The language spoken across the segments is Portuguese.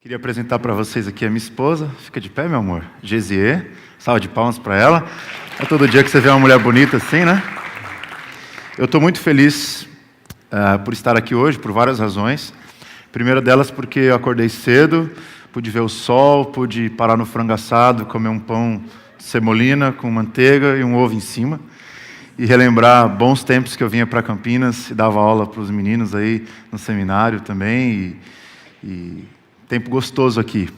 Queria apresentar para vocês aqui a minha esposa. Fica de pé, meu amor. Gesier. Salva de palmas para ela. É todo dia que você vê uma mulher bonita assim, né? Eu estou muito feliz por estar aqui hoje, por várias razões. Primeira delas porque eu acordei cedo, pude ver o sol, pude parar no frango assado, comer um pão de semolina com manteiga e um ovo em cima. E relembrar bons tempos que eu vinha para Campinas e dava aula para os meninos aí no seminário também. E tempo gostoso aqui.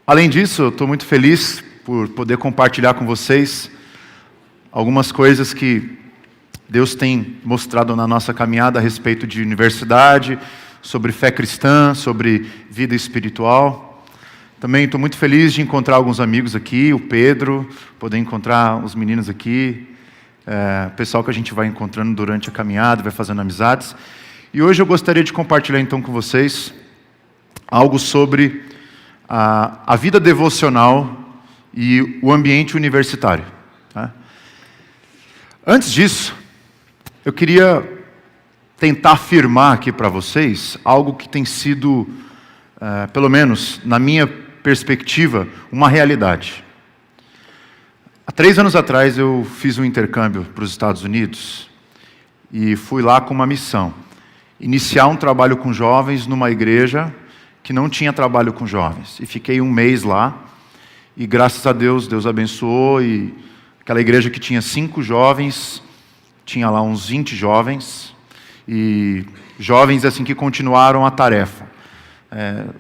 Além disso, eu estou muito feliz por poder compartilhar com vocês algumas coisas que Deus tem mostrado na nossa caminhada a respeito de universidade, sobre fé cristã, sobre vida espiritual. Também estou muito feliz de encontrar alguns amigos aqui, o Pedro, poder encontrar os meninos aqui, pessoal que a gente vai encontrando durante a caminhada, vai fazendo amizades. E hoje eu gostaria de compartilhar então com vocês algo sobre a vida devocional e o ambiente universitário. Tá? Antes disso, eu queria tentar afirmar aqui para vocês algo que tem sido, pelo menos na minha perspectiva, uma realidade. Há 3 anos atrás eu fiz um intercâmbio para os Estados Unidos e fui lá com uma missão: iniciar um trabalho com jovens numa igreja que não tinha trabalho com jovens. E fiquei 1 mês lá, e graças a Deus, Deus abençoou, e aquela igreja que tinha 5 jovens, tinha lá uns 20 jovens, e jovens assim que continuaram a tarefa.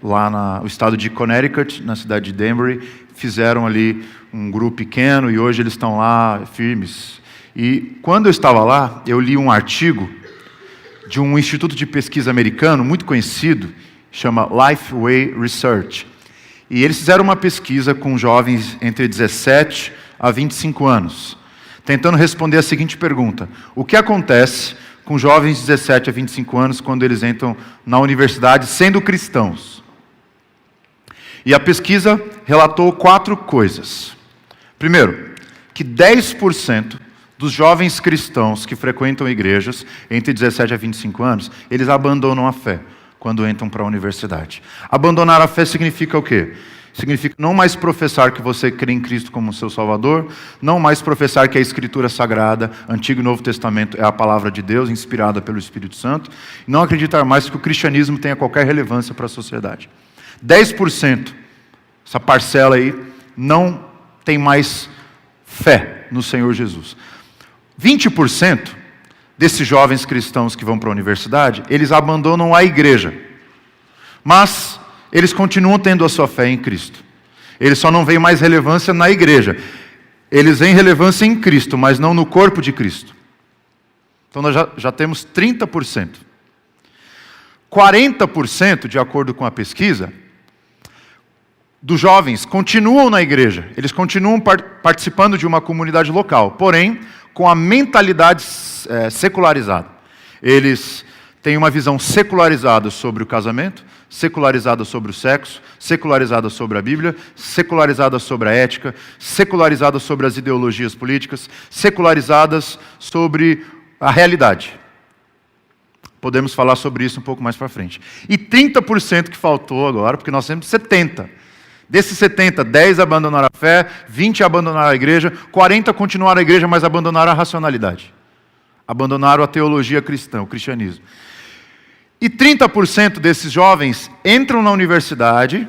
Lá no estado de Connecticut, na cidade de Danbury, fizeram ali um grupo pequeno, e hoje eles estão lá firmes. E quando eu estava lá, eu li um artigo de um instituto de pesquisa americano, muito conhecido, chama Lifeway Research. E eles fizeram uma pesquisa com jovens entre 17 a 25 anos, tentando responder a seguinte pergunta: o que acontece com jovens de 17 a 25 anos quando eles entram na universidade sendo cristãos? E a pesquisa relatou 4 coisas. Primeiro, que 10% dos jovens cristãos que frequentam igrejas entre 17 a 25 anos, eles abandonam a fé quando entram para a universidade. Abandonar a fé significa o quê? Significa não mais professar que você crê em Cristo como seu Salvador, não mais professar que a Escritura Sagrada, Antigo e Novo Testamento, é a palavra de Deus, inspirada pelo Espírito Santo, e não acreditar mais que o cristianismo tenha qualquer relevância para a sociedade. 10%, essa parcela aí, não tem mais fé no Senhor Jesus. 20% desses jovens cristãos que vão para a universidade, eles abandonam a igreja. Mas eles continuam tendo a sua fé em Cristo. Eles só não veem mais relevância na igreja. Eles veem relevância em Cristo, mas não no corpo de Cristo. Então nós já temos 30%. 40%, de acordo com a pesquisa, dos jovens continuam na igreja. Eles continuam participando de uma comunidade local, porém com a mentalidade secularizada. Eles têm uma visão secularizada sobre o casamento, secularizada sobre o sexo, secularizada sobre a Bíblia, secularizada sobre a ética, secularizada sobre as ideologias políticas, secularizadas sobre a realidade. Podemos falar sobre isso um pouco mais para frente. E 30% que faltou agora, porque nós temos 70%. Desses 70, 10 abandonaram a fé, 20 abandonaram a igreja, 40 continuaram a igreja, mas abandonaram a racionalidade. Abandonaram a teologia cristã, o cristianismo. E 30% desses jovens entram na universidade,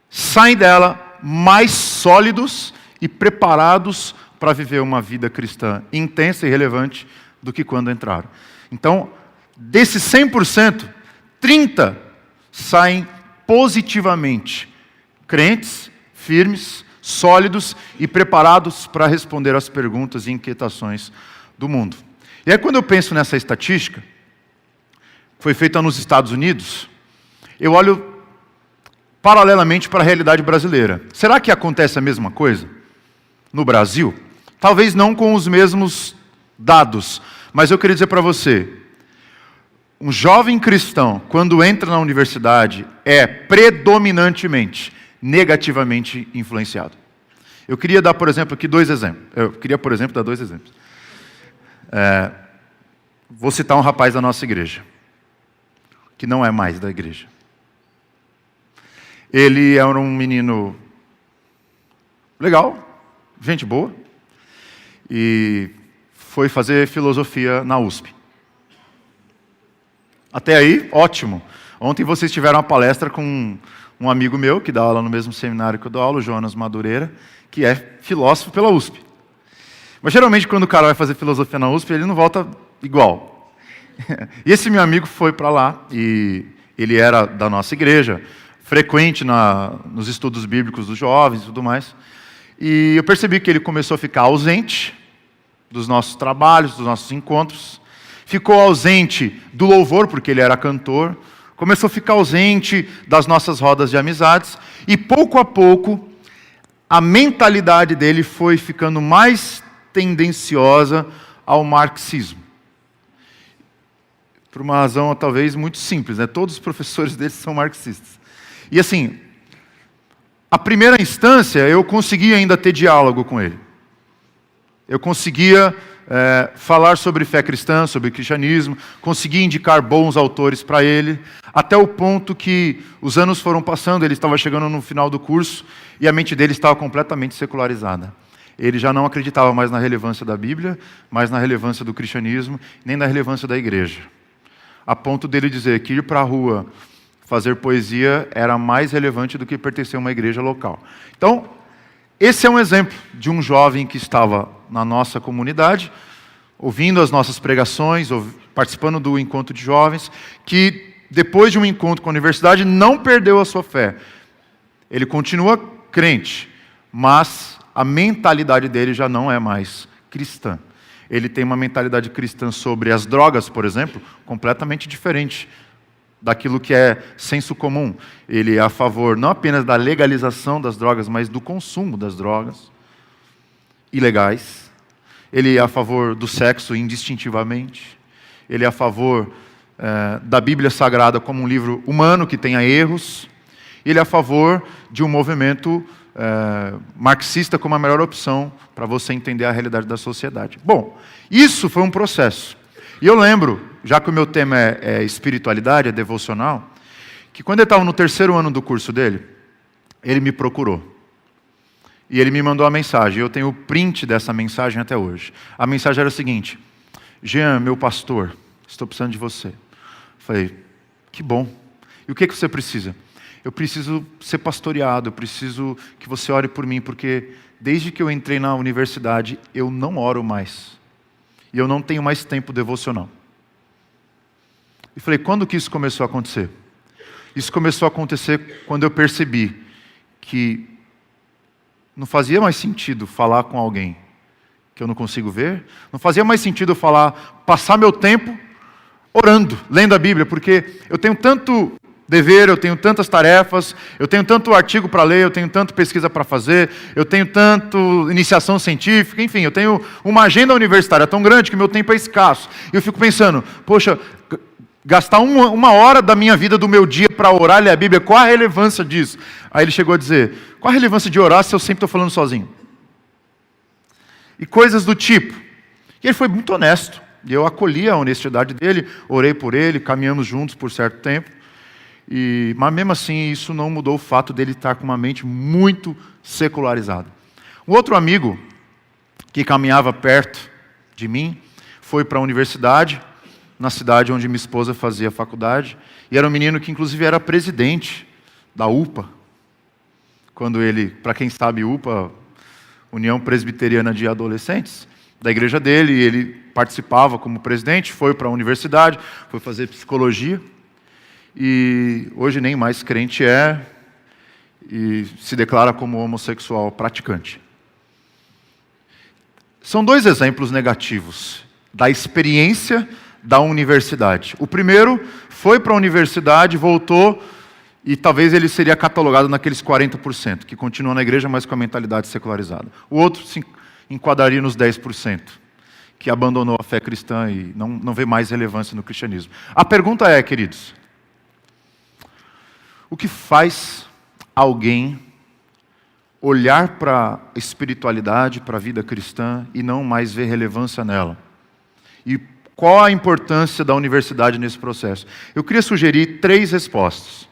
saem dela mais sólidos e preparados para viver uma vida cristã intensa e relevante do que quando entraram. Então, desses 100%, 30% saem positivamente crentes, firmes, sólidos e preparados para responder às perguntas e inquietações do mundo. E aí quando eu penso nessa estatística, que foi feita nos Estados Unidos, eu olho paralelamente para a realidade brasileira. Será que acontece a mesma coisa no Brasil? Talvez não com os mesmos dados, mas eu queria dizer para você, um jovem cristão, quando entra na universidade, é predominantemente negativamente influenciado. Eu queria dar, por exemplo, aqui 2 exemplos. Eu queria, por exemplo, dar 2 exemplos. Vou citar um rapaz da nossa igreja, que não é mais da igreja. Ele era um menino legal, gente boa, e foi fazer filosofia na USP. Até aí, ótimo. Ontem vocês tiveram uma palestra com um amigo meu, que dá aula no mesmo seminário que eu dou aula, o Jonas Madureira, que é filósofo pela USP. Mas geralmente quando o cara vai fazer filosofia na USP, ele não volta igual. E esse meu amigo foi para lá, e ele era da nossa igreja, frequente nos estudos bíblicos dos jovens e tudo mais. E eu percebi que ele começou a ficar ausente dos nossos trabalhos, dos nossos encontros. Ficou ausente do louvor, porque ele era cantor. Começou a ficar ausente das nossas rodas de amizades. E pouco a pouco, a mentalidade dele foi ficando mais tendenciosa ao marxismo. Por uma razão talvez muito simples, né? Todos os professores dele são marxistas. E assim, a primeira instância eu conseguia ainda ter diálogo com ele. Eu conseguia falar sobre fé cristã, sobre cristianismo, conseguia indicar bons autores para ele, até o ponto que os anos foram passando, ele estava chegando no final do curso e a mente dele estava completamente secularizada. Ele já não acreditava mais na relevância da Bíblia, mais na relevância do cristianismo, nem na relevância da igreja. A ponto dele dizer que ir para a rua fazer poesia era mais relevante do que pertencer a uma igreja local. Então, esse é um exemplo de um jovem que estava na nossa comunidade, ouvindo as nossas pregações, participando do encontro de jovens, que depois de um encontro com a universidade não perdeu a sua fé. Ele continua crente, mas a mentalidade dele já não é mais cristã. Ele tem uma mentalidade cristã sobre as drogas, por exemplo, completamente diferente daquilo que é senso comum. Ele é a favor não apenas da legalização das drogas, mas do consumo das drogas ilegais. Ele é a favor do sexo indistintivamente. Ele é a favor da Bíblia Sagrada como um livro humano que tenha erros. Ele é a favor de um movimento marxista como a melhor opção para você entender a realidade da sociedade. Bom, isso foi um processo. E eu lembro, já que o meu tema é espiritualidade, é devocional, que quando ele estava no 3º ano do curso dele, ele me procurou. E ele me mandou uma mensagem. Eu tenho o print dessa mensagem até hoje. A mensagem era a seguinte: Jean, meu pastor, estou precisando de você. Eu falei, que bom. E o que você precisa? Eu preciso ser pastoreado, eu preciso que você ore por mim, porque desde que eu entrei na universidade, eu não oro mais. E eu não tenho mais tempo devocional. E falei, quando que isso começou a acontecer? Isso começou a acontecer quando eu percebi que não fazia mais sentido falar com alguém que eu não consigo ver, não fazia mais sentido passar meu tempo orando, lendo a Bíblia, porque eu tenho tanto dever, eu tenho tantas tarefas, eu tenho tanto artigo para ler, eu tenho tanta pesquisa para fazer, eu tenho tanto iniciação científica, enfim, eu tenho uma agenda universitária tão grande que meu tempo é escasso. E eu fico pensando, poxa, gastar uma hora da minha vida, do meu dia, para orar e ler a Bíblia, qual a relevância disso? Aí ele chegou a dizer, qual a relevância de orar se eu sempre estou falando sozinho? E coisas do tipo. E ele foi muito honesto, e eu acolhi a honestidade dele, orei por ele, caminhamos juntos por certo tempo. Mas mesmo assim, isso não mudou o fato dele estar com uma mente muito secularizada. Um outro amigo, que caminhava perto de mim, foi para a universidade, na cidade onde minha esposa fazia faculdade, e era um menino que inclusive era presidente da UPA. Quando ele, para quem sabe, UPA, União Presbiteriana de Adolescentes, da igreja dele, ele participava como presidente, foi para a universidade, foi fazer psicologia, e hoje nem mais crente é, e se declara como homossexual praticante. São 2 exemplos negativos da experiência da universidade. O primeiro foi para a universidade, voltou, e talvez ele seria catalogado naqueles 40%, que continuam na igreja, mas com a mentalidade secularizada. O outro se enquadraria nos 10%, que abandonou a fé cristã e não vê mais relevância no cristianismo. A pergunta é, queridos, o que faz alguém olhar para a espiritualidade, para a vida cristã e não mais ver relevância nela? E qual a importância da universidade nesse processo? Eu queria sugerir 3 respostas.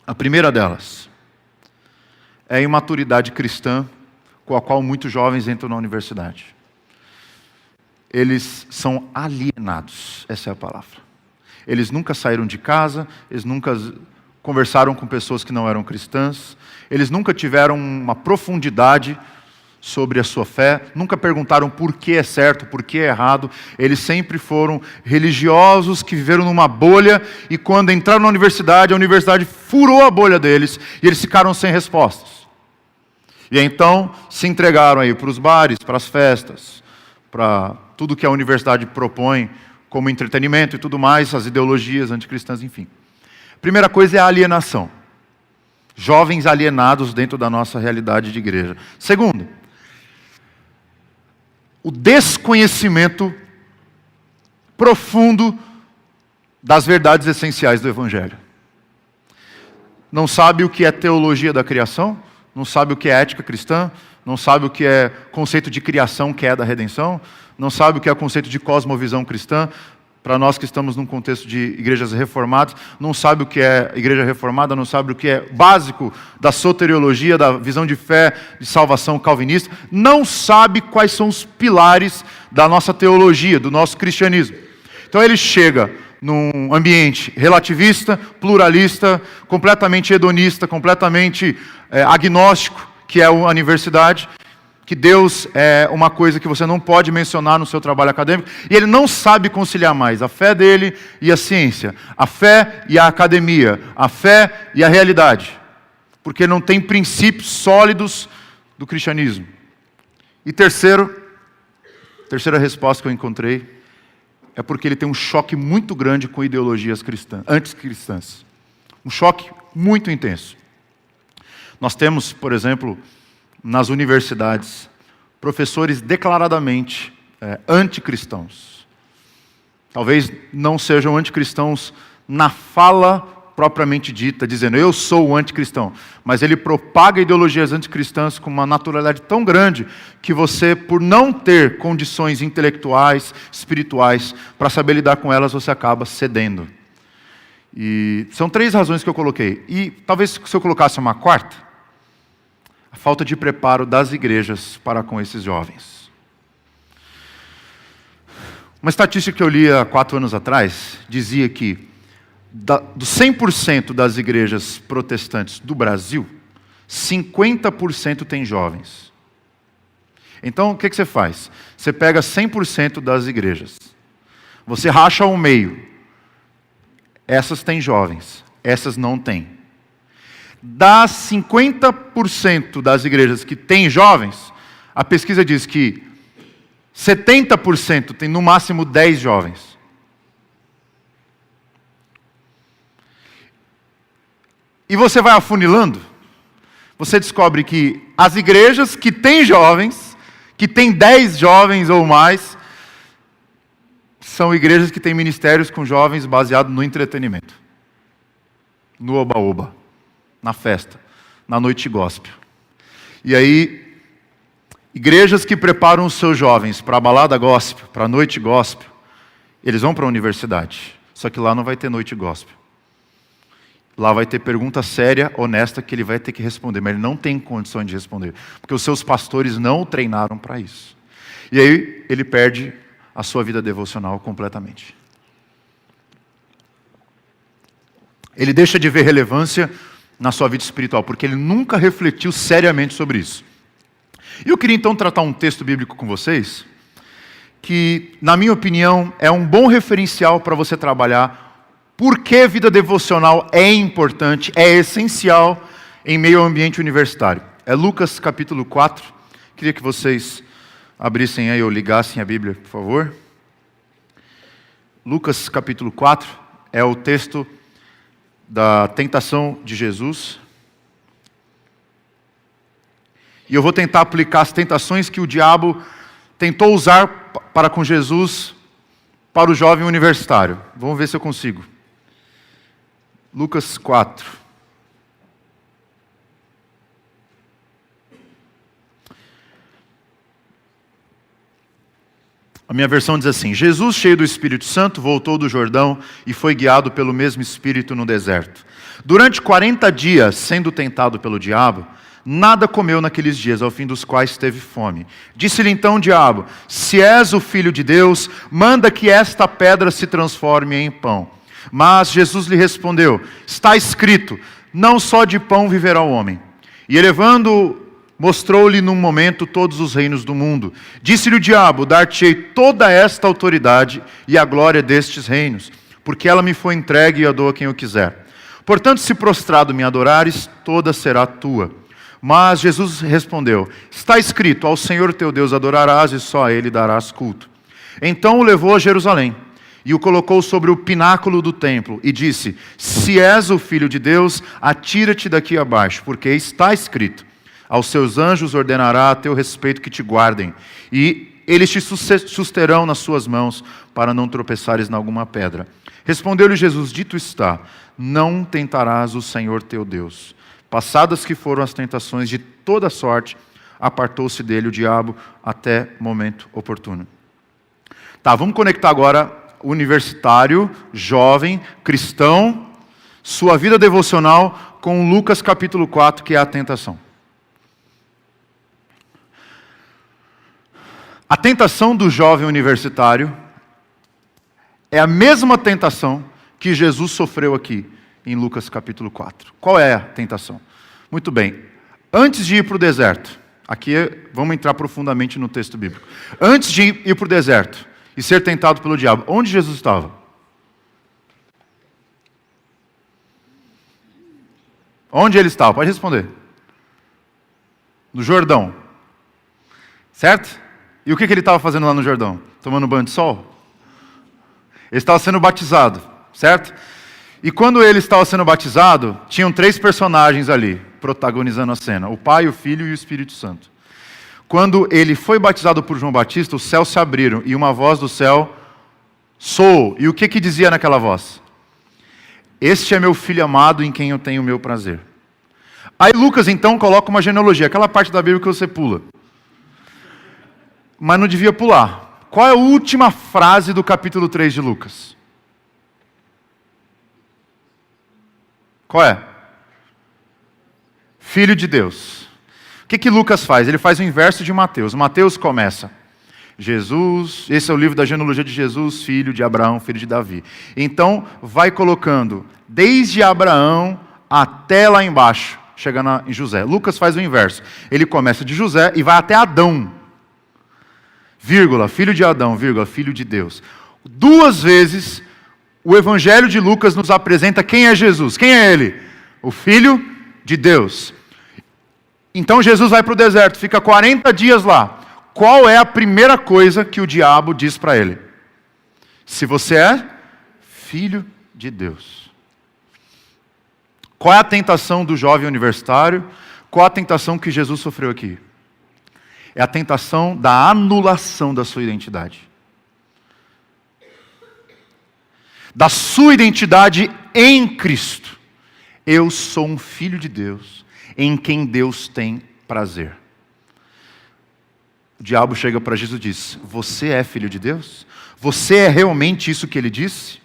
A primeira delas é a imaturidade cristã com a qual muitos jovens entram na universidade. Eles são alienados, essa é a palavra. Eles nunca saíram de casa, eles nunca conversaram com pessoas que não eram cristãs, eles nunca tiveram uma profundidade sobre a sua fé, nunca perguntaram por que é certo, por que é errado. Eles sempre foram religiosos que viveram numa bolha e quando entraram na universidade, a universidade furou a bolha deles e eles ficaram sem respostas. E então se entregaram aí para os bares, para as festas, para tudo que a universidade propõe como entretenimento e tudo mais, as ideologias anticristãs, enfim. Primeira coisa é a alienação. Jovens alienados dentro da nossa realidade de igreja. Segundo, o desconhecimento profundo das verdades essenciais do Evangelho. Não sabe o que é teologia da criação, não sabe o que é ética cristã, não sabe o que é conceito de criação, que é da redenção, não sabe o que é conceito de cosmovisão cristã. Para nós que estamos num contexto de igrejas reformadas, não sabe o que é igreja reformada, não sabe o que é básico da soteriologia, da visão de fé, de salvação calvinista, não sabe quais são os pilares da nossa teologia, do nosso cristianismo. Então ele chega num ambiente relativista, pluralista, completamente hedonista, completamente agnóstico, que é a universidade, que Deus é uma coisa que você não pode mencionar no seu trabalho acadêmico, e ele não sabe conciliar mais a fé dele e a ciência, a fé e a academia, a fé e a realidade, porque não tem princípios sólidos do cristianismo. E terceira resposta que eu encontrei, é porque ele tem um choque muito grande com ideologias anticristãs. Um choque muito intenso. Nós temos, por exemplo, nas universidades, professores declaradamente anticristãos. Talvez não sejam anticristãos na fala propriamente dita, dizendo, eu sou o anticristão. Mas ele propaga ideologias anticristãs com uma naturalidade tão grande que você, por não ter condições intelectuais, espirituais, para saber lidar com elas, você acaba cedendo. E são 3 razões que eu coloquei. E talvez se eu colocasse uma quarta, a falta de preparo das igrejas para com esses jovens. Uma estatística que eu li há 4 anos atrás dizia que dos 100% das igrejas protestantes do Brasil, 50% tem jovens. Então, o que você faz? Você pega 100% das igrejas, você racha ao meio. Essas têm jovens, essas não têm. Das 50% das igrejas que têm jovens, a pesquisa diz que 70% tem no máximo 10 jovens. E você vai afunilando, você descobre que as igrejas que têm jovens, que têm 10 jovens ou mais, são igrejas que têm ministérios com jovens baseados no entretenimento, no oba-oba, na festa, na noite gospel. E aí, igrejas que preparam os seus jovens para a balada gospel, para a noite gospel, eles vão para a universidade. Só que lá não vai ter noite gospel. Lá vai ter pergunta séria, honesta, que ele vai ter que responder, mas ele não tem condições de responder, porque os seus pastores não o treinaram para isso. E aí, ele perde a sua vida devocional completamente. Ele deixa de ver relevância na sua vida espiritual, porque ele nunca refletiu seriamente sobre isso. E eu queria então tratar um texto bíblico com vocês, que, na minha opinião, é um bom referencial para você trabalhar por que vida devocional é importante, é essencial em meio ao ambiente universitário. É Lucas capítulo 4, queria que vocês abrissem aí ou ligassem a Bíblia, por favor. Lucas capítulo 4 é o texto da tentação de Jesus. E eu vou tentar aplicar as tentações que o diabo tentou usar para com Jesus, para o jovem universitário. Vamos ver se eu consigo. Lucas 4. A minha versão diz assim: Jesus, cheio do Espírito Santo, voltou do Jordão e foi guiado pelo mesmo Espírito no deserto. Durante 40 dias, sendo tentado pelo diabo, nada comeu naqueles dias, ao fim dos quais teve fome. Disse-lhe então o diabo: se és o Filho de Deus, manda que esta pedra se transforme em pão. Mas Jesus lhe respondeu: está escrito, não só de pão viverá o homem. E elevando, mostrou-lhe num momento todos os reinos do mundo. Disse-lhe o diabo: dar-te-ei toda esta autoridade e a glória destes reinos, porque ela me foi entregue e a dou a quem eu quiser. Portanto, se prostrado me adorares, toda será tua. Mas Jesus respondeu: está escrito, ao Senhor teu Deus adorarás e só a Ele darás culto. Então o levou a Jerusalém e o colocou sobre o pináculo do templo e disse: se és o Filho de Deus, atira-te daqui abaixo, porque está escrito, aos seus anjos ordenará a teu respeito que te guardem, e eles te susterão nas suas mãos, para não tropeçares em alguma pedra. Respondeu-lhe Jesus: dito está, não tentarás o Senhor teu Deus. Passadas que foram as tentações de toda sorte, apartou-se dele o diabo até momento oportuno. Tá, vamos conectar agora universitário, jovem, cristão, sua vida devocional com Lucas capítulo 4, que é a tentação. A tentação do jovem universitário é a mesma tentação que Jesus sofreu aqui em Lucas capítulo 4. Qual é a tentação? Muito bem, antes de ir para o deserto, aqui vamos entrar profundamente no texto bíblico. Antes de ir para o deserto e ser tentado pelo diabo, onde Jesus estava? Onde ele estava? Pode responder. No Jordão. Certo? E o que ele estava fazendo lá no Jordão? Tomando banho de sol? Ele estava sendo batizado, certo? E quando ele estava sendo batizado, tinham 3 personagens ali, protagonizando a cena: o Pai, o Filho e o Espírito Santo. Quando ele foi batizado por João Batista, os céus se abriram e uma voz do céu soou. E o que dizia naquela voz? Este é meu Filho amado em quem eu tenho o meu prazer. Aí Lucas então coloca uma genealogia, aquela parte da Bíblia que você pula. Mas não devia pular. Qual é a última frase do capítulo 3 de Lucas? Qual é? Filho de Deus. O que Lucas faz? Ele faz o inverso de Mateus. Mateus começa: Jesus, esse é o livro da genealogia de Jesus, filho de Abraão, filho de Davi. Então, vai colocando desde Abraão até lá embaixo, chegando em José. Lucas faz o inverso. Ele começa de José e vai até Adão. Vírgula, filho de Adão, vírgula, filho de Deus. 2 vezes, o Evangelho de Lucas nos apresenta quem é Jesus. Quem é ele? O Filho de Deus. Então Jesus vai para o deserto, fica 40 dias lá. Qual é a primeira coisa que o diabo diz para ele? Se você é filho de Deus. Qual é a tentação do jovem universitário? Qual a tentação que Jesus sofreu aqui? É a tentação da anulação da sua identidade. Da sua identidade em Cristo. Eu sou um filho de Deus, em quem Deus tem prazer. O diabo chega para Jesus e diz: você é filho de Deus? Você é realmente isso que ele disse?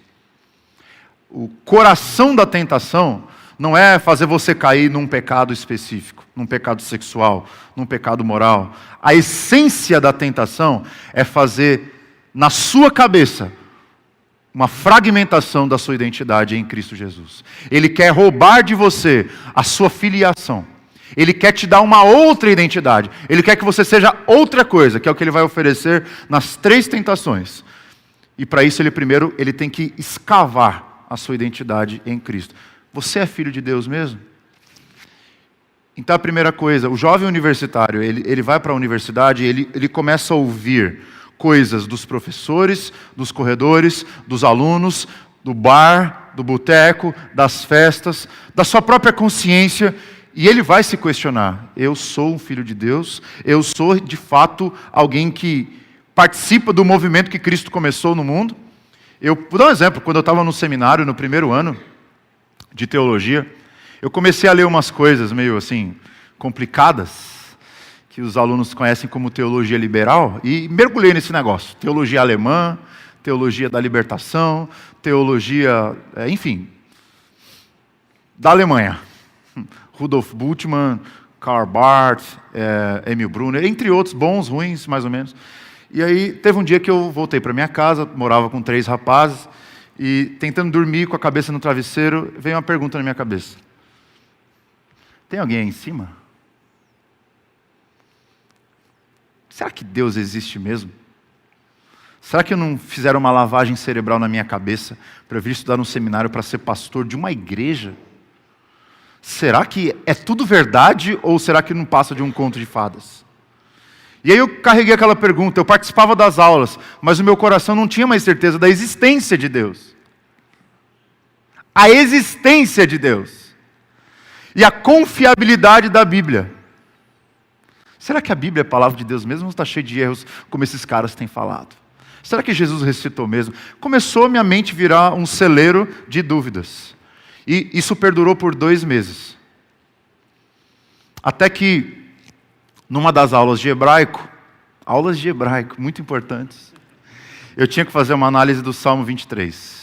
O coração da tentação não é fazer você cair num pecado específico, num pecado sexual, num pecado moral. A essência da tentação é fazer na sua cabeça uma fragmentação da sua identidade em Cristo Jesus. Ele quer roubar de você a sua filiação. Ele quer te dar uma outra identidade. Ele quer que você seja outra coisa, que é o que ele vai oferecer nas 3 tentações. E para isso ele tem que escavar a sua identidade em Cristo. Você é filho de Deus mesmo? Então a primeira coisa, o jovem universitário, ele vai para a universidade e ele começa a ouvir coisas dos professores, dos corredores, dos alunos, do bar, do boteco, das festas, da sua própria consciência, e ele vai se questionar: eu sou um filho de Deus? Eu sou de fato alguém que participa do movimento que Cristo começou no mundo? Vou dar um exemplo. Quando eu estava no seminário, no primeiro ano de teologia, eu comecei a ler umas coisas meio assim, complicadas, que os alunos conhecem como teologia liberal, e mergulhei nesse negócio. Teologia alemã, teologia da libertação, teologia, enfim, da Alemanha. Rudolf Bultmann, Karl Barth, Emil Brunner, entre outros, bons, ruins, mais ou menos. E aí teve um dia que eu voltei para minha casa, morava com 3 rapazes, e tentando dormir com a cabeça no travesseiro, veio uma pergunta na minha cabeça. Tem alguém aí em cima? Será que Deus existe mesmo? Será que não fizeram uma lavagem cerebral na minha cabeça para eu vir estudar num seminário para ser pastor de uma igreja? Será que é tudo verdade ou será que não passa de um conto de fadas? E aí eu carreguei aquela pergunta, eu participava das aulas, mas o meu coração não tinha mais certeza da existência de Deus. A existência de Deus. E a confiabilidade da Bíblia. Será que a Bíblia é a palavra de Deus mesmo ou está cheia de erros, como esses caras têm falado? Será que Jesus ressuscitou mesmo? Começou a minha mente virar um celeiro de dúvidas. E isso perdurou por 2 meses. Até que, numa das aulas de hebraico, muito importantes, eu tinha que fazer uma análise do Salmo 23.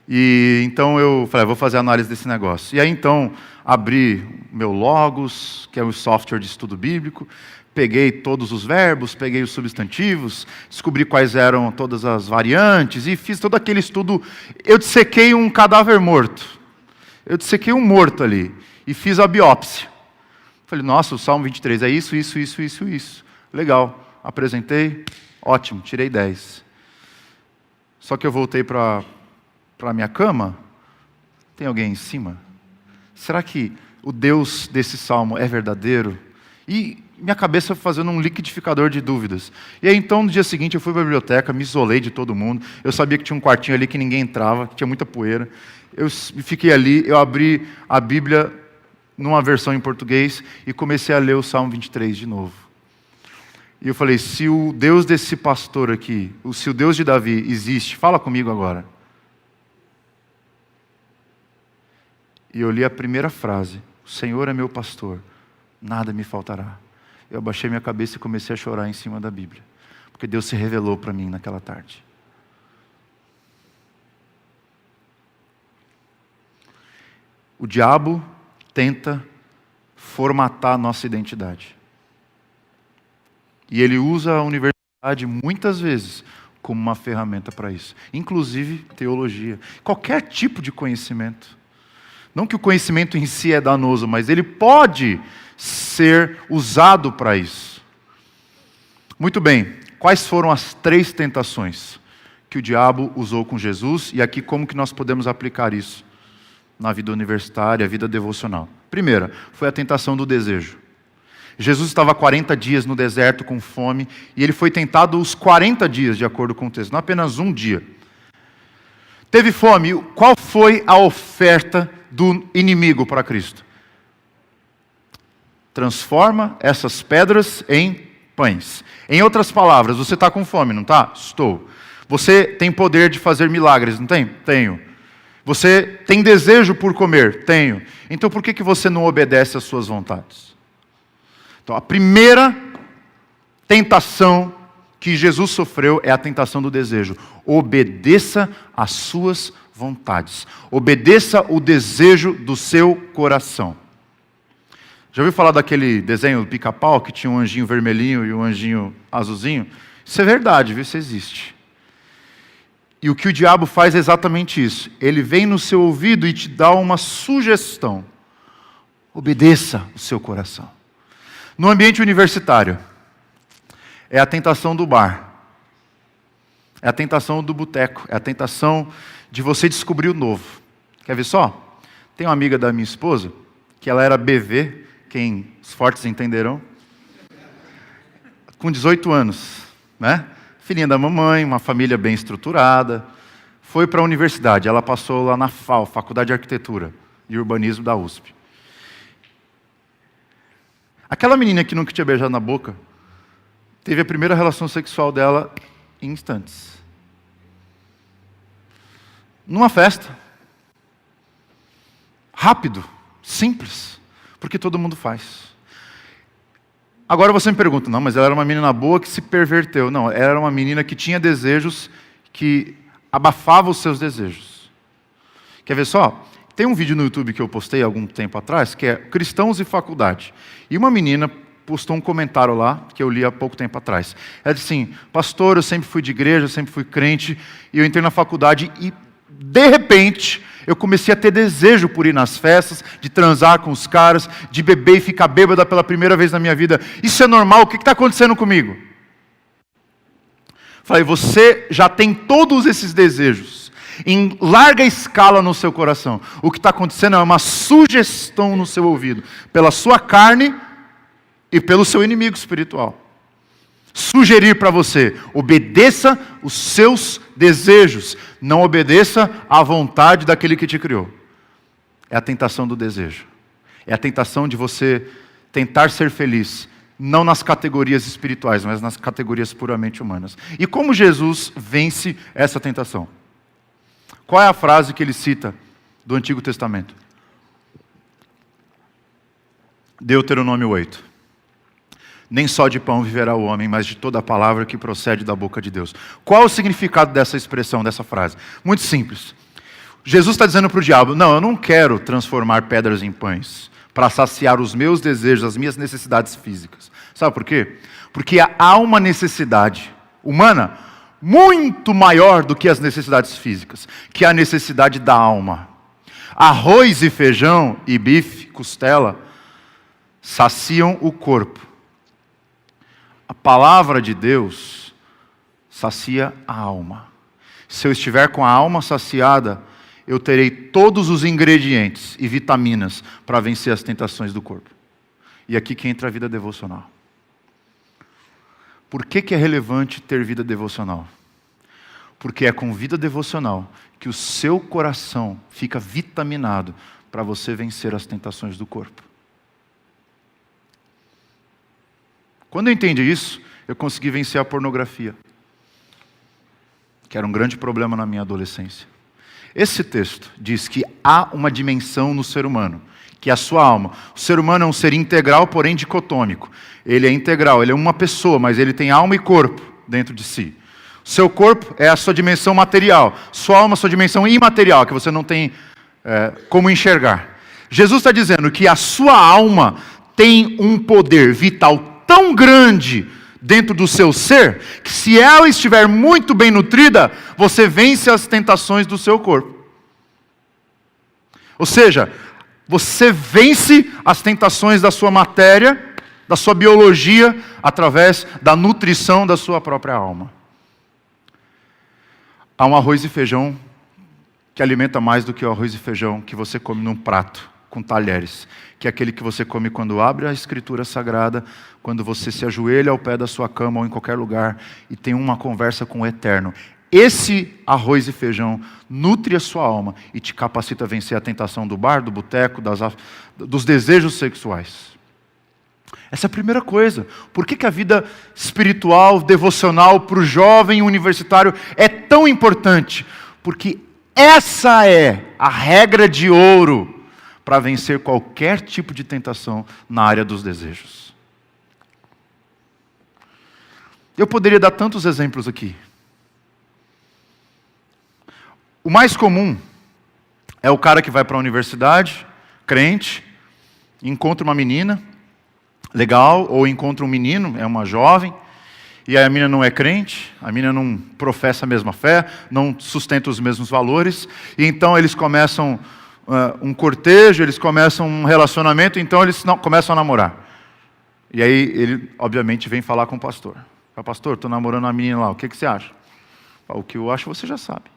E então eu falei, vou fazer a análise desse negócio. E aí então, abri meu Logos, que é o software de estudo bíblico, peguei todos os verbos, peguei os substantivos, descobri quais eram todas as variantes e fiz todo aquele estudo. Eu dissequei um cadáver morto. Eu dissequei um morto ali e fiz a biópsia. Falei, nossa, o Salmo 23 é isso. Legal. Apresentei, ótimo, tirei 10. Só que eu voltei para a minha cama, tem alguém em cima? Será que o Deus desse salmo é verdadeiro? E minha cabeça fazendo um liquidificador de dúvidas. E aí então, no dia seguinte, eu fui para a biblioteca, me isolei de todo mundo. Eu sabia que tinha um quartinho ali que ninguém entrava, que tinha muita poeira. Eu fiquei ali, eu abri a Bíblia numa versão em português e comecei a ler o Salmo 23 de novo. E eu falei, se o Deus desse pastor aqui, se o Deus de Davi existe, fala comigo agora. E eu li a primeira frase, o Senhor é meu pastor, nada me faltará. Eu abaixei minha cabeça e comecei a chorar em cima da Bíblia, porque Deus se revelou para mim naquela tarde. O diabo tenta formatar a nossa identidade. E ele usa a universidade muitas vezes como uma ferramenta para isso. Inclusive teologia, qualquer tipo de conhecimento. Não que o conhecimento em si é danoso, mas ele pode ser usado para isso. Muito bem, quais foram as 3 tentações que o diabo usou com Jesus? E aqui como que nós podemos aplicar isso na vida universitária, vida devocional? Primeira, foi a tentação do desejo. Jesus estava 40 dias no deserto com fome, e ele foi tentado os 40 dias, de acordo com o texto, não apenas um dia. Teve fome, qual foi a oferta do inimigo para Cristo? Transforma essas pedras em pães. Em outras palavras, você está com fome, não está? Estou. Você tem poder de fazer milagres, não tem? Tenho. Você tem desejo por comer? Tenho. Então por que você não obedece às suas vontades? Então a primeira tentação que Jesus sofreu é a tentação do desejo. Obedeça às suas vontades. Obedeça o desejo do seu coração. Já ouviu falar daquele desenho do Pica-Pau, que tinha um anjinho vermelhinho e um anjinho azulzinho? Isso é verdade, viu? Isso existe. E o que o diabo faz é exatamente isso. Ele vem no seu ouvido e te dá uma sugestão. Obedeça o seu coração. No ambiente universitário, é a tentação do bar. É a tentação do boteco. É a tentação de você descobrir o novo. Quer ver só? Tem uma amiga da minha esposa, que ela era BV, quem os fortes entenderão, com 18 anos, né? Filhinha da mamãe, uma família bem estruturada, foi para a universidade, ela passou lá na FAU, Faculdade de Arquitetura e Urbanismo da USP. Aquela menina que nunca tinha beijado na boca, teve a primeira relação sexual dela em instantes. Numa festa. Rápido, simples, porque todo mundo faz. Agora você me pergunta, não, mas ela era uma menina boa que se perverteu. Não, ela era uma menina que tinha desejos, que abafava os seus desejos. Quer ver só? Tem um vídeo no YouTube que eu postei há algum tempo atrás, que é Cristãos e Faculdade. E uma menina postou um comentário lá, que eu li há pouco tempo atrás. Ela disse assim, pastor, eu sempre fui de igreja, eu sempre fui crente, e eu entrei na faculdade e, de repente, eu comecei a ter desejo por ir nas festas, de transar com os caras, de beber e ficar bêbada pela primeira vez na minha vida. Isso é normal? O que está acontecendo comigo? Falei, você já tem todos esses desejos, em larga escala no seu coração. O que está acontecendo é uma sugestão no seu ouvido, pela sua carne e pelo seu inimigo espiritual. Sugerir para você, obedeça os seus desejos, não obedeça à vontade daquele que te criou. É a tentação do desejo. É a tentação de você tentar ser feliz, não nas categorias espirituais, mas nas categorias puramente humanas. E como Jesus vence essa tentação? Qual é a frase que ele cita do Antigo Testamento? Deuteronômio 8. Nem só de pão viverá o homem, mas de toda a palavra que procede da boca de Deus. Qual é o significado dessa expressão, dessa frase? Muito simples. Jesus está dizendo para o diabo, não, eu não quero transformar pedras em pães para saciar os meus desejos, as minhas necessidades físicas. Sabe por quê? Porque há uma necessidade humana muito maior do que as necessidades físicas, que é a necessidade da alma. Arroz e feijão e bife, costela, saciam o corpo. A palavra de Deus sacia a alma. Se eu estiver com a alma saciada, eu terei todos os ingredientes e vitaminas para vencer as tentações do corpo. E aqui que entra a vida devocional. Por que é relevante ter vida devocional? Porque é com vida devocional que o seu coração fica vitaminado para você vencer as tentações do corpo. Quando eu entendi isso, eu consegui vencer a pornografia, que era um grande problema na minha adolescência. Esse texto diz que há uma dimensão no ser humano, que é a sua alma. O ser humano é um ser integral, porém dicotômico. Ele é integral, ele é uma pessoa, mas ele tem alma e corpo dentro de si. O seu corpo é a sua dimensão material, sua alma é a sua dimensão imaterial, que você não tem como enxergar. Jesus está dizendo que a sua alma tem um poder vital tão grande dentro do seu ser, que se ela estiver muito bem nutrida, você vence as tentações do seu corpo. Ou seja, você vence as tentações da sua matéria, da sua biologia, através da nutrição da sua própria alma. Há um arroz e feijão que alimenta mais do que o arroz e feijão que você come num prato, com talheres, que é aquele que você come quando abre a Escritura Sagrada, quando você se ajoelha ao pé da sua cama ou em qualquer lugar e tem uma conversa com o Eterno. Esse arroz e feijão nutre a sua alma e te capacita a vencer a tentação do bar, do boteco, dos desejos sexuais. Essa é a primeira coisa. Por que a vida espiritual, devocional para o jovem universitário é tão importante? Porque essa é a regra de ouro para vencer qualquer tipo de tentação na área dos desejos. Eu poderia dar tantos exemplos aqui. O mais comum é o cara que vai para a universidade, crente, encontra uma menina, legal, ou encontra um menino, é uma jovem, e aí a menina não é crente, a menina não professa a mesma fé, não sustenta os mesmos valores, e então eles começam um cortejo, eles começam um relacionamento, então eles começam a namorar. E aí ele, obviamente, vem falar com o pastor. Fala, pastor, estou namorando uma menina lá, o que você acha? Fala, o que eu acho você já sabe.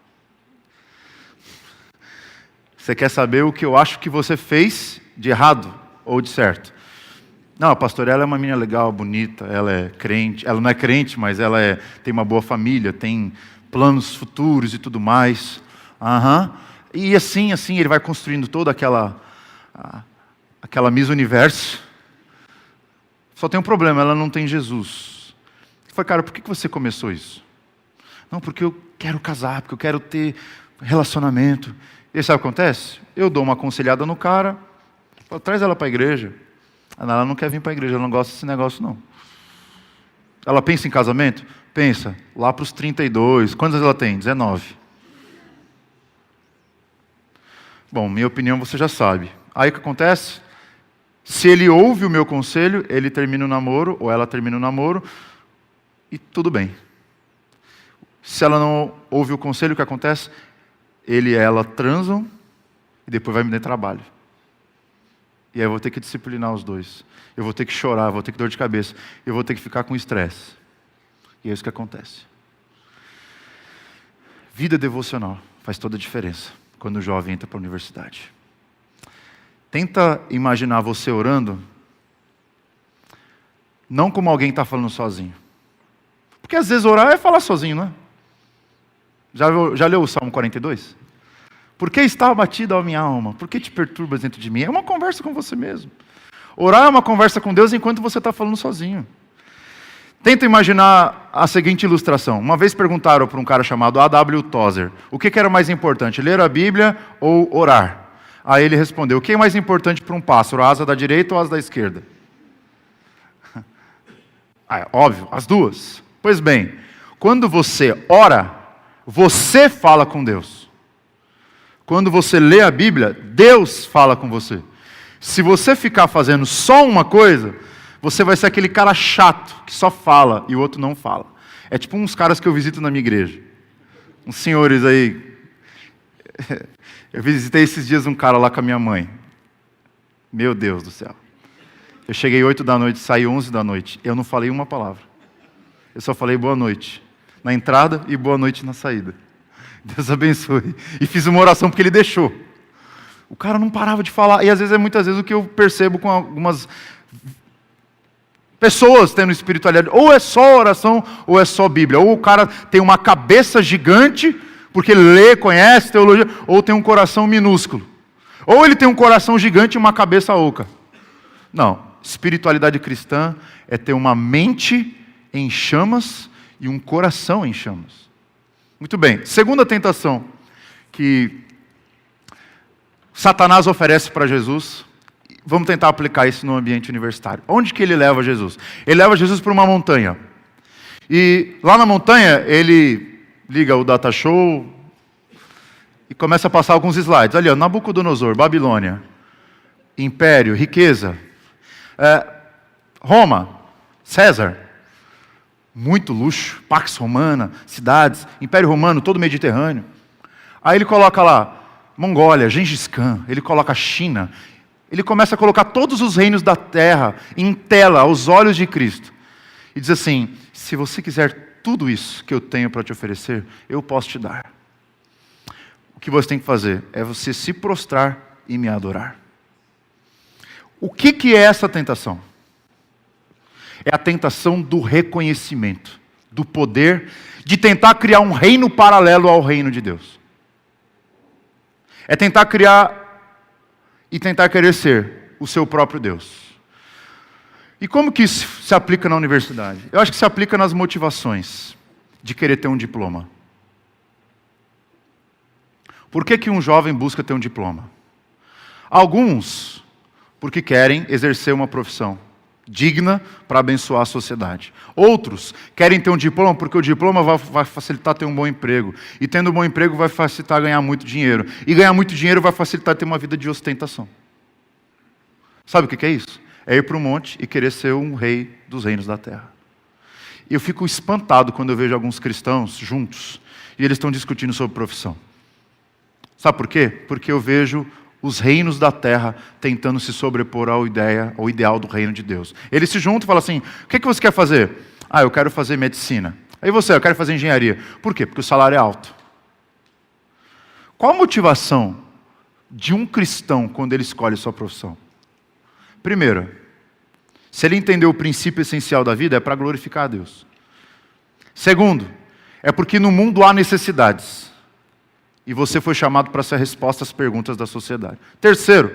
Você quer saber o que eu acho que você fez de errado ou de certo? Não, pastor, ela é uma menina legal, bonita, ela é crente, ela não é crente, mas ela tem uma boa família, tem planos futuros e tudo mais. E assim, ele vai construindo toda aquela Miss Universo. Só tem um problema, ela não tem Jesus. Eu falei, cara, por que você começou isso? Não, porque eu quero casar, porque eu quero ter relacionamento. E sabe o que acontece? Eu dou uma aconselhada no cara, falo, traz ela para a igreja. Ela não quer vir para a igreja, ela não gosta desse negócio, não. Ela pensa em casamento? Pensa, lá para os 32. Quantos ela tem? 19. Bom, minha opinião você já sabe. Aí o que acontece? Se ele ouve o meu conselho, ele termina o namoro, ou ela termina o namoro, e tudo bem. Se ela não ouve o conselho, o que acontece? Ele e ela transam, e depois vai me dar trabalho. E aí eu vou ter que disciplinar os dois. Eu vou ter que chorar, vou ter que dor de cabeça. Eu vou ter que ficar com estresse. E é isso que acontece. Vida devocional faz toda a diferença quando o jovem entra para a universidade. Tenta imaginar você orando, não como alguém está falando sozinho. Porque às vezes orar é falar sozinho, não é? Já leu o Salmo 42? Por que está abatida a minha alma? Por que te perturbas dentro de mim? É uma conversa com você mesmo. Orar é uma conversa com Deus enquanto você está falando sozinho. Tenta imaginar a seguinte ilustração. Uma vez perguntaram para um cara chamado A.W. Tozer, o que era mais importante, ler a Bíblia ou orar? Aí ele respondeu, o que é mais importante para um pássaro, a asa da direita ou a asa da esquerda? Óbvio, as duas. Pois bem, quando você ora, você fala com Deus. Quando você lê a Bíblia, Deus fala com você. Se você ficar fazendo só uma coisa, você vai ser aquele cara chato, que só fala e o outro não fala. É tipo uns caras que eu visito na minha igreja. Uns senhores aí. Eu visitei esses dias um cara lá com a minha mãe. Meu Deus do céu. Eu cheguei 8 da noite, saí 11 da noite. Eu não falei uma palavra. Eu só falei boa noite na entrada e boa noite na saída. Deus abençoe. E fiz uma oração porque ele deixou. O cara não parava de falar. E às vezes muitas vezes o que eu percebo com algumas pessoas tendo espiritualidade. Ou é só oração, ou é só Bíblia. Ou o cara tem uma cabeça gigante, porque ele lê, conhece teologia, ou tem um coração minúsculo. Ou ele tem um coração gigante e uma cabeça oca. Não. Espiritualidade cristã é ter uma mente em chamas e um coração em chamas. Muito bem. Segunda tentação que Satanás oferece para Jesus. Vamos tentar aplicar isso no ambiente universitário. Onde que ele leva Jesus? Ele leva Jesus para uma montanha. E lá na montanha, ele liga o data show e começa a passar alguns slides. Ali, ó, Nabucodonosor, Babilônia, Império, riqueza. Roma, César, muito luxo, Pax Romana, cidades, Império Romano, todo o Mediterrâneo. Aí ele coloca lá, Mongólia, Gengis Khan, ele coloca a China, ele começa a colocar todos os reinos da terra em tela, aos olhos de Cristo. E diz assim, se você quiser tudo isso que eu tenho para te oferecer, eu posso te dar. O que você tem que fazer é você se prostrar e me adorar. O que é essa tentação? É a tentação do reconhecimento, do poder, de tentar criar um reino paralelo ao reino de Deus. É tentar criar e tentar querer ser o seu próprio Deus. E como que isso se aplica na universidade? Eu acho que se aplica nas motivações de querer ter um diploma. Por que um jovem busca ter um diploma? Alguns, porque querem exercer uma profissão digna para abençoar a sociedade. Outros querem ter um diploma porque o diploma vai facilitar ter um bom emprego. E tendo um bom emprego vai facilitar ganhar muito dinheiro. E ganhar muito dinheiro vai facilitar ter uma vida de ostentação. Sabe o que é isso? É ir para um monte e querer ser um rei dos reinos da terra. E eu fico espantado quando eu vejo alguns cristãos juntos e eles estão discutindo sobre profissão. Sabe por quê? Porque eu vejo os reinos da terra tentando se sobrepor ao ideal do reino de Deus. Eles se juntam e falam assim, o que você quer fazer? Eu quero fazer medicina. Aí você, eu quero fazer engenharia. Por quê? Porque o salário é alto. Qual a motivação de um cristão quando ele escolhe sua profissão? Primeiro, se ele entender o princípio essencial da vida, é para glorificar a Deus. Segundo, é porque no mundo há necessidades. E você foi chamado para ser a resposta às perguntas da sociedade. Terceiro,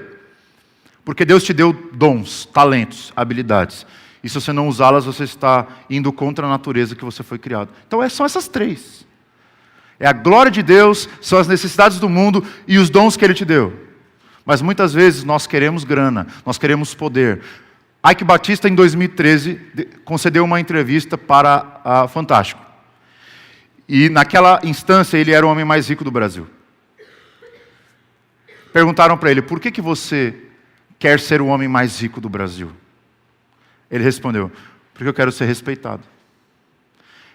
porque Deus te deu dons, talentos, habilidades. E se você não usá-las, você está indo contra a natureza que você foi criado. Então são essas três. É a glória de Deus, são as necessidades do mundo e os dons que Ele te deu. Mas muitas vezes nós queremos grana, nós queremos poder. Ike Batista, em 2013, concedeu uma entrevista para a Fantástico. E naquela instância, ele era o homem mais rico do Brasil. Perguntaram para ele, por que você quer ser o homem mais rico do Brasil? Ele respondeu, porque eu quero ser respeitado.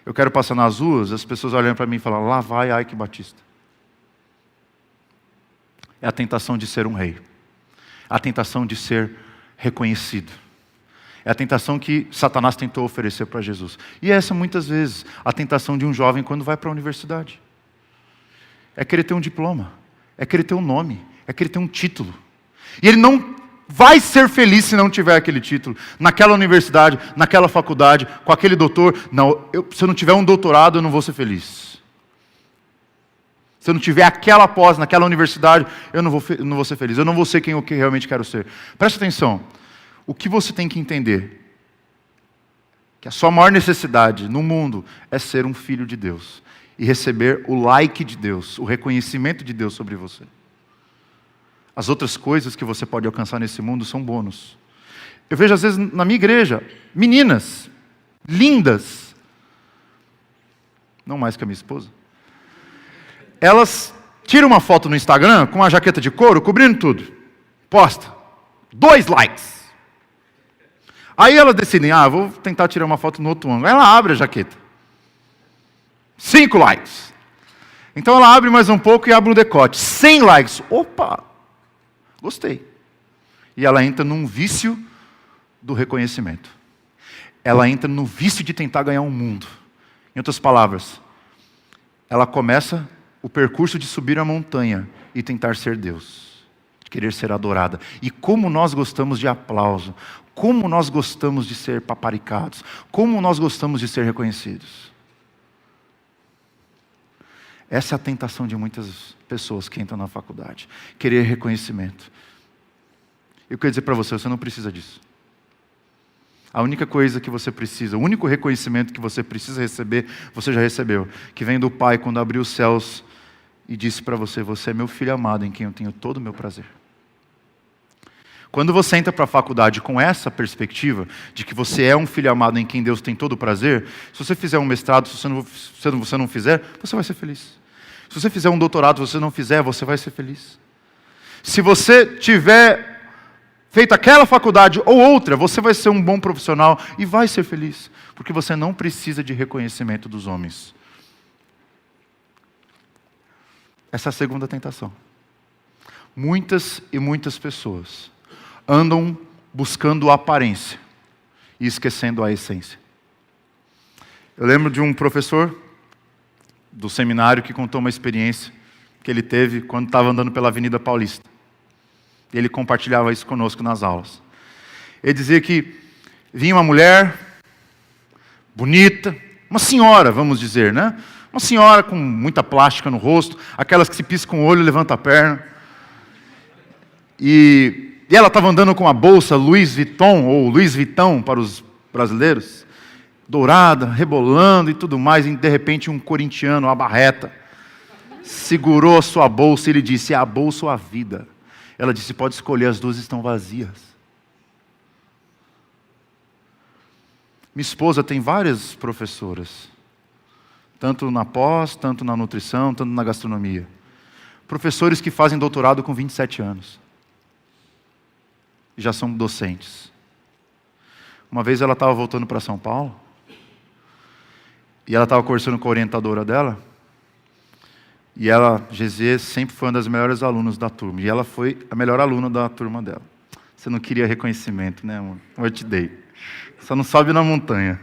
Eu quero passar nas ruas, as pessoas olhando para mim e falando, lá vai Ike Batista. É a tentação de ser um rei. A tentação de ser reconhecido. É a tentação que Satanás tentou oferecer para Jesus. E essa, muitas vezes, a tentação de um jovem quando vai para a universidade. É querer ter um diploma. É querer ter um nome. É querer ter um título. E ele não vai ser feliz se não tiver aquele título. Naquela universidade, naquela faculdade, com aquele doutor. Não, se eu não tiver um doutorado, eu não vou ser feliz. Se eu não tiver aquela pós naquela universidade, eu não vou ser feliz. Eu não vou ser quem eu realmente quero ser. Presta atenção. O que você tem que entender? Que a sua maior necessidade no mundo é ser um filho de Deus. E receber o like de Deus, o reconhecimento de Deus sobre você. As outras coisas que você pode alcançar nesse mundo são bônus. Eu vejo às vezes na minha igreja, meninas, lindas, não mais que a minha esposa, elas tiram uma foto no Instagram com uma jaqueta de couro, cobrindo tudo. Posta. 2 likes. Aí elas decidem, vou tentar tirar uma foto no outro ângulo. Aí ela abre a jaqueta. 5 likes. Então ela abre mais um pouco e abre um decote. 100 likes. Opa! Gostei. E ela entra num vício do reconhecimento. Ela entra no vício de tentar ganhar um mundo. Em outras palavras, ela começa o percurso de subir a montanha e tentar ser Deus. De querer ser adorada. E como nós gostamos de aplauso. Como nós gostamos de ser paparicados. Como nós gostamos de ser reconhecidos. Essa é a tentação de muitas pessoas que entram na faculdade. Querer reconhecimento. Eu quero dizer para você, você não precisa disso. A única coisa que você precisa, o único reconhecimento que você precisa receber, você já recebeu. Que vem do Pai quando abriu os céus e disse para você, você é meu filho amado em quem eu tenho todo o meu prazer. Quando você entra para a faculdade com essa perspectiva, de que você é um filho amado em quem Deus tem todo o prazer, se você fizer um mestrado, se você não fizer, você vai ser feliz. Se você fizer um doutorado, se você não fizer, você vai ser feliz. Se você tiver feito aquela faculdade ou outra, você vai ser um bom profissional e vai ser feliz. Porque você não precisa de reconhecimento dos homens. Essa é a segunda tentação. Muitas e muitas pessoas andam buscando a aparência e esquecendo a essência. Eu lembro de um professor do seminário que contou uma experiência que ele teve quando estava andando pela Avenida Paulista. E ele compartilhava isso conosco nas aulas. Ele dizia que vinha uma mulher bonita, uma senhora, vamos dizer, né? Uma senhora com muita plástica no rosto, aquelas que se piscam o olho e levantam a perna. E ela estava andando com a bolsa Louis Vuitton, ou Louis Vuitton para os brasileiros, dourada, rebolando e tudo mais, e de repente um corintiano, a barreta, segurou a sua bolsa e ele disse, é a bolsa ou a vida? Ela disse, pode escolher, as duas estão vazias. Minha esposa tem várias professoras, tanto na pós, tanto na nutrição, tanto na gastronomia. Professores que fazem doutorado com 27 anos. E já são docentes. Uma vez ela estava voltando para São Paulo, e ela estava conversando com a orientadora dela, e ela, Gesiê, sempre foi uma das melhores alunas da turma, e ela foi a melhor aluna da turma dela. Você não queria reconhecimento, né, amor? Eu te dei. Só não sobe na montanha.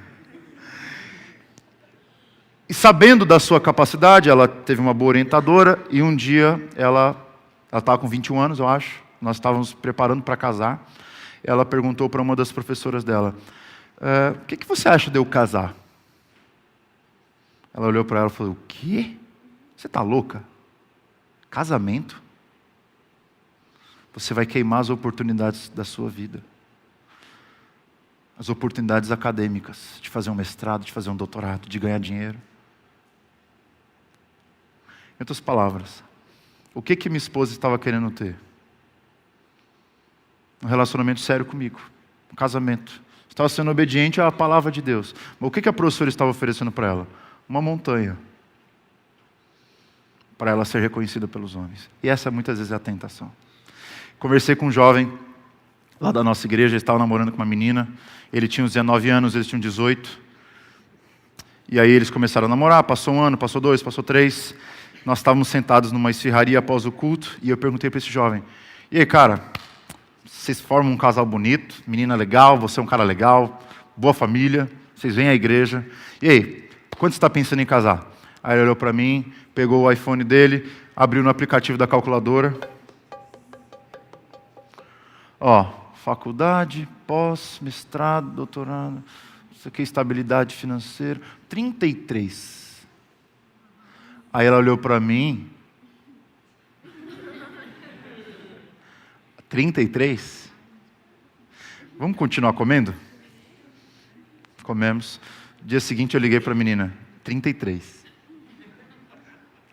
E sabendo da sua capacidade, ela teve uma boa orientadora, e um dia ela estava com 21 anos, eu acho, nós estávamos preparando para casar, ela perguntou para uma das professoras dela, o que você acha de eu casar? Ela olhou para ela e falou, o quê? Você está louca? Casamento? Você vai queimar as oportunidades da sua vida. As oportunidades acadêmicas, de fazer um mestrado, de fazer um doutorado, de ganhar dinheiro. Em outras palavras, o que minha esposa estava querendo ter? Um relacionamento sério comigo, um casamento. Estava sendo obediente à palavra de Deus. Mas o que a professora estava oferecendo para ela? Uma montanha. Para ela ser reconhecida pelos homens. E essa muitas vezes é a tentação. Conversei com um jovem lá da nossa igreja, ele estava namorando com uma menina. Ele tinha uns 19 anos, eles tinham 18. E aí eles começaram a namorar, passou 1 ano, passou 2, passou 3. Nós estávamos sentados numa esfirraria após o culto, e eu perguntei para esse jovem, e aí, cara, vocês formam um casal bonito, menina legal, você é um cara legal, boa família, vocês vêm à igreja, e aí, quando você está pensando em casar? Aí ele olhou para mim, pegou o iPhone dele, abriu no aplicativo da calculadora, faculdade, pós, mestrado, doutorado, isso aqui, estabilidade financeira, 33. Aí ela olhou para mim, 33? Vamos continuar comendo? Comemos. Dia seguinte eu liguei para a menina, 33.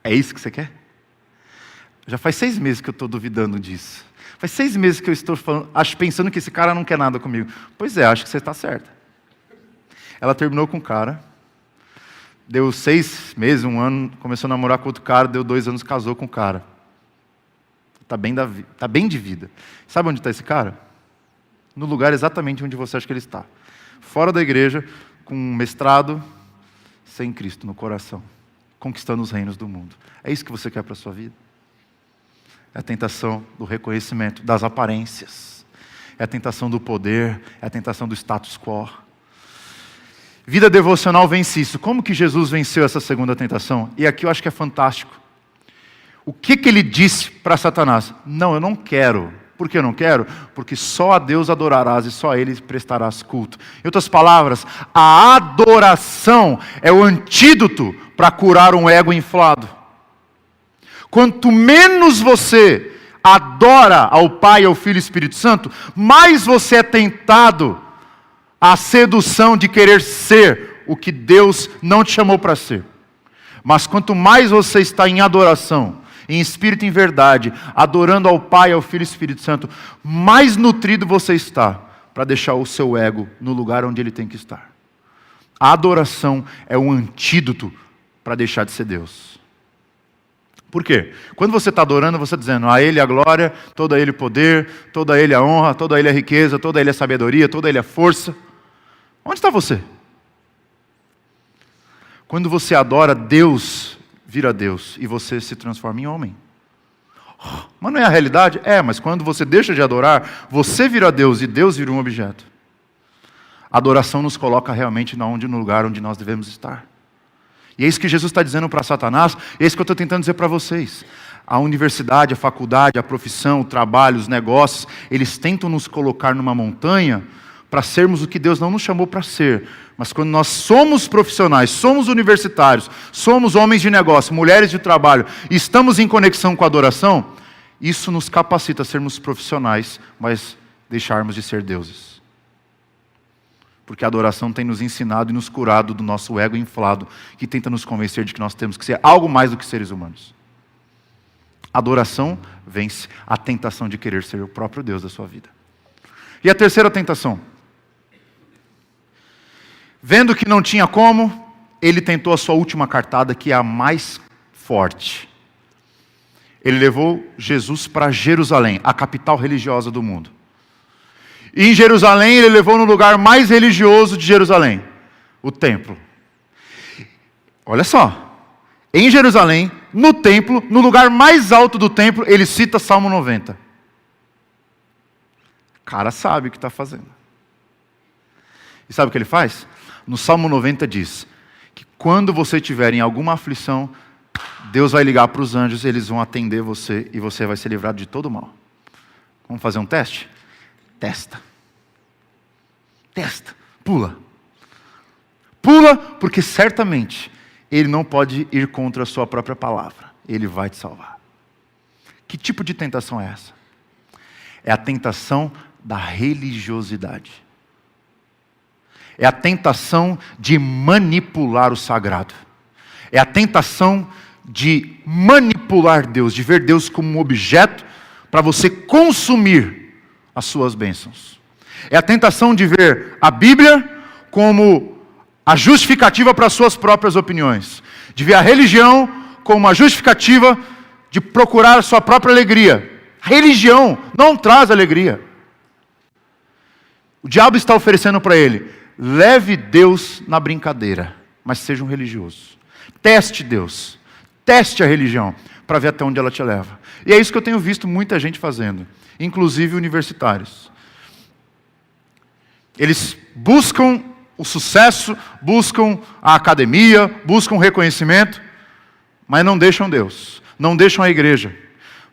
É isso que você quer? Já faz 6 meses que eu estou duvidando disso. Faz 6 meses que eu estou falando, pensando que esse cara não quer nada comigo. Pois é, acho que você está certa. Ela terminou com o cara. Deu 6 meses, 1 ano, começou a namorar com outro cara, deu 2 anos, casou com o cara. Está bem de vida. Sabe onde está esse cara? No lugar exatamente onde você acha que ele está. Fora da igreja, com um mestrado, sem Cristo no coração. Conquistando os reinos do mundo. É isso que você quer para a sua vida? É a tentação do reconhecimento, das aparências. É a tentação do poder, é a tentação do status quo. Vida devocional vence isso. Como que Jesus venceu essa segunda tentação? E aqui eu acho que é fantástico. O que ele disse para Satanás? Não, eu não quero. Por que eu não quero? Porque só a Deus adorarás e só a Ele prestarás culto. Em outras palavras, a adoração é o antídoto para curar um ego inflado. Quanto menos você adora ao Pai, ao Filho e ao Espírito Santo, mais você é tentado a sedução de querer ser o que Deus não te chamou para ser. Mas quanto mais você está em adoração, em espírito e em verdade, adorando ao Pai, ao Filho e ao Espírito Santo, mais nutrido você está para deixar o seu ego no lugar onde ele tem que estar. A adoração é um antídoto para deixar de ser Deus. Por quê? Quando você está adorando, você está dizendo, a Ele a glória, toda a Ele o poder, toda a Ele a honra, toda a Ele a riqueza, toda a Ele a sabedoria, toda a Ele a força. Onde está você? Quando você adora, Deus vira Deus e você se transforma em homem. Mas não é a realidade? É, mas quando você deixa de adorar, você vira Deus e Deus vira um objeto. A adoração nos coloca realmente no lugar onde nós devemos estar. E é isso que Jesus está dizendo para Satanás, é isso que eu estou tentando dizer para vocês. A universidade, a faculdade, a profissão, o trabalho, os negócios, eles tentam nos colocar numa montanha para sermos o que Deus não nos chamou para ser. Mas quando nós somos profissionais, somos universitários, somos homens de negócio, mulheres de trabalho, e estamos em conexão com a adoração, isso nos capacita a sermos profissionais, mas deixarmos de ser deuses. Porque a adoração tem nos ensinado e nos curado do nosso ego inflado, que tenta nos convencer de que nós temos que ser algo mais do que seres humanos. A adoração vence a tentação de querer ser o próprio Deus da sua vida. E a terceira tentação. Vendo que não tinha como, ele tentou a sua última cartada, que é a mais forte. Ele levou Jesus para Jerusalém, a capital religiosa do mundo. E em Jerusalém, ele levou no lugar mais religioso de Jerusalém, o templo. Olha só, em Jerusalém, no templo, no lugar mais alto do templo, ele cita Salmo 90. O cara sabe o que está fazendo. E sabe o que ele faz? No Salmo 90 diz que quando você estiver em alguma aflição, Deus vai ligar para os anjos, eles vão atender você e você vai ser livrado de todo o mal. Vamos fazer um teste? Testa. Pula. Pula, porque certamente Ele não pode ir contra a sua própria palavra. Ele vai te salvar. Que tipo de tentação é essa? É a tentação da religiosidade. É a tentação de manipular o sagrado. É a tentação de manipular Deus, de ver Deus como um objeto para você consumir as suas bênçãos. É a tentação de ver a Bíblia como a justificativa para as suas próprias opiniões. De ver a religião como a justificativa de procurar a sua própria alegria. A religião não traz alegria. O diabo está oferecendo para ele: leve Deus na brincadeira, mas seja um religioso. Teste Deus, teste a religião, para ver até onde ela te leva. E é isso que eu tenho visto muita gente fazendo, inclusive universitários. Eles buscam o sucesso, buscam a academia, buscam o reconhecimento, mas não deixam Deus, não deixam a igreja.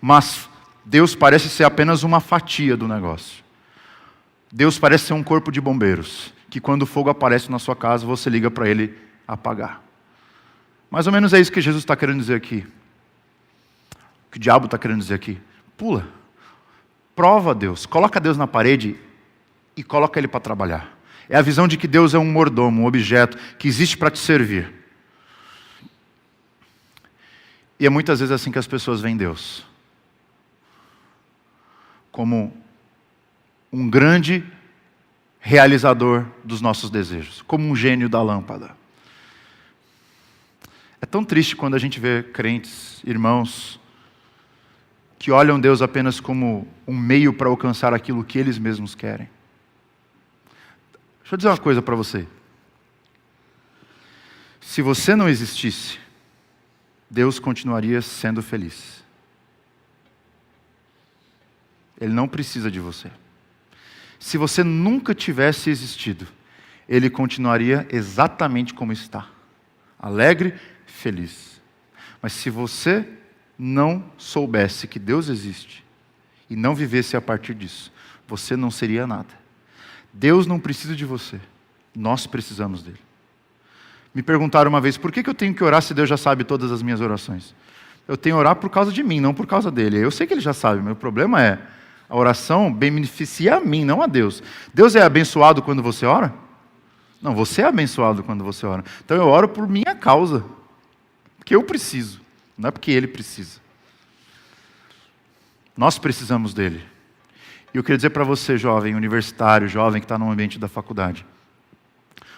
Mas Deus parece ser apenas uma fatia do negócio. Deus parece ser um corpo de bombeiros, que quando o fogo aparece na sua casa, você liga para ele apagar. Mais ou menos é isso que Jesus está querendo dizer aqui. O que o diabo está querendo dizer aqui. Pula. Prova Deus. Coloca Deus na parede e coloca ele para trabalhar. É a visão de que Deus é um mordomo, um objeto que existe para te servir. E é muitas vezes assim que as pessoas veem Deus. Como um grande realizador dos nossos desejos. Como um gênio da lâmpada. É tão triste quando a gente vê crentes, irmãos, que olham Deus apenas como um meio para alcançar aquilo que eles mesmos querem. Deixa eu dizer uma coisa para você. Se você não existisse, Deus continuaria sendo feliz. Ele não precisa de você. Se você nunca tivesse existido, Ele continuaria exatamente como está. Alegre, feliz. Mas se você não soubesse que Deus existe e não vivesse a partir disso, você não seria nada. Deus não precisa de você. Nós precisamos dele. Me perguntaram uma vez, por que eu tenho que orar se Deus já sabe todas as minhas orações? Eu tenho que orar por causa de mim, não por causa dele. Eu sei que ele já sabe, mas o problema é, a oração beneficia a mim, não a Deus. Deus é abençoado quando você ora? Não, você é abençoado quando você ora. Então eu oro por minha causa. Porque eu preciso, não é porque ele precisa. Nós precisamos dele. E eu queria dizer para você, jovem universitário, jovem que está no ambiente da faculdade,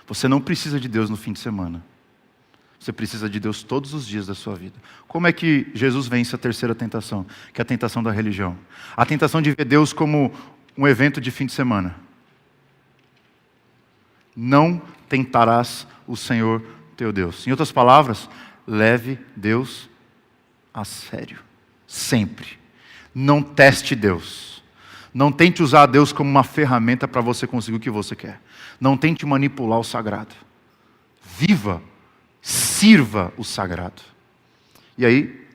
você não precisa de Deus no fim de semana. Você precisa de Deus todos os dias da sua vida. Como é que Jesus vence a terceira tentação? Que é a tentação da religião. A tentação de ver Deus como um evento de fim de semana. Não tentarás o Senhor teu Deus. Em outras palavras, leve Deus a sério. Sempre. Não teste Deus. Não tente usar Deus como uma ferramenta para você conseguir o que você quer. Não tente manipular o sagrado. Viva, sirva o sagrado. E aí,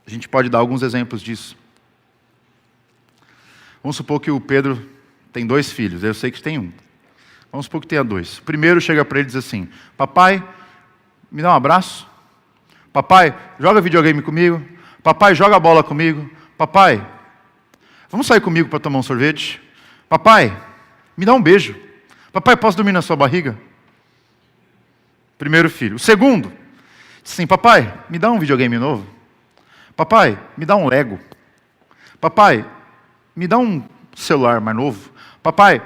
a gente pode dar alguns exemplos disso. Vamos supor que o Pedro tem 2 filhos. Eu sei que tem um. Vamos supor que tenha 2. O primeiro chega para ele e diz assim: papai, me dá um abraço. Papai, joga videogame comigo. Papai, joga bola comigo. Papai, vamos sair comigo para tomar um sorvete? Papai, me dá um beijo. Papai, posso dormir na sua barriga? Primeiro filho. O segundo, sim, papai, me dá um videogame novo. Papai, me dá um Lego. Papai, me dá um celular mais novo. Papai,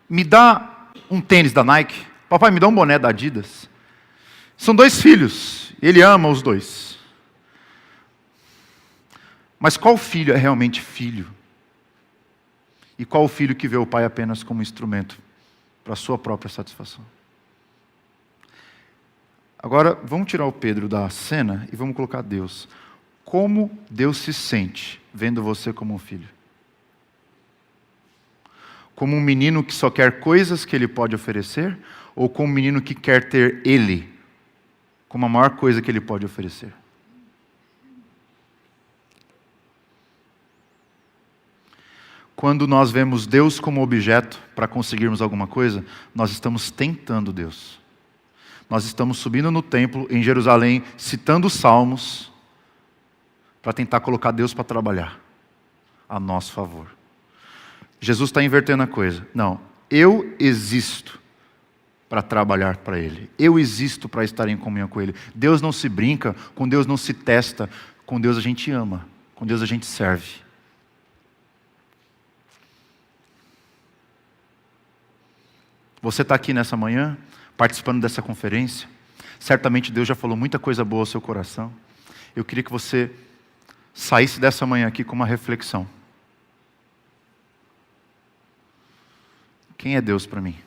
me dá um tênis da Nike. Papai, me dá um boné da Adidas. São 2 filhos. Ele ama os 2. Mas qual filho é realmente filho? E qual o filho que vê o pai apenas como instrumento para a sua própria satisfação? Agora, vamos tirar o Pedro da cena e vamos colocar Deus. Como Deus se sente vendo você como um filho? Como um menino que só quer coisas que ele pode oferecer? Ou como um menino que quer ter ele como a maior coisa que ele pode oferecer? Quando nós vemos Deus como objeto para conseguirmos alguma coisa, nós estamos tentando Deus. Nós estamos subindo no templo em Jerusalém, citando os salmos, para tentar colocar Deus para trabalhar a nosso favor. Jesus está invertendo a coisa. Não, eu existo para trabalhar para Ele. Eu existo para estar em comunhão com Ele. Deus não se brinca, com Deus não se testa, com Deus a gente ama, com Deus a gente serve. Você está aqui nessa manhã, participando dessa conferência. Certamente Deus já falou muita coisa boa ao seu coração. Eu queria que você saísse dessa manhã aqui com uma reflexão. Quem é Deus para mim?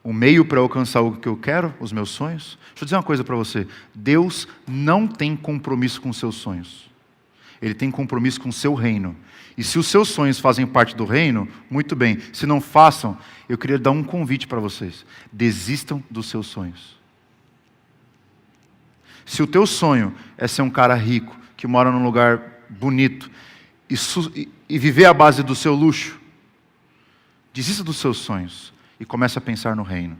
O meio para alcançar o que eu quero, os meus sonhos? Deixa eu dizer uma coisa para você. Deus não tem compromisso com os seus sonhos. Ele tem compromisso com o seu reino. E se os seus sonhos fazem parte do reino, muito bem. Se não façam, eu queria dar um convite para vocês. Desistam dos seus sonhos. Se o teu sonho é ser um cara rico, que mora num lugar bonito, e viver à base do seu luxo, desista dos seus sonhos e comece a pensar no reino.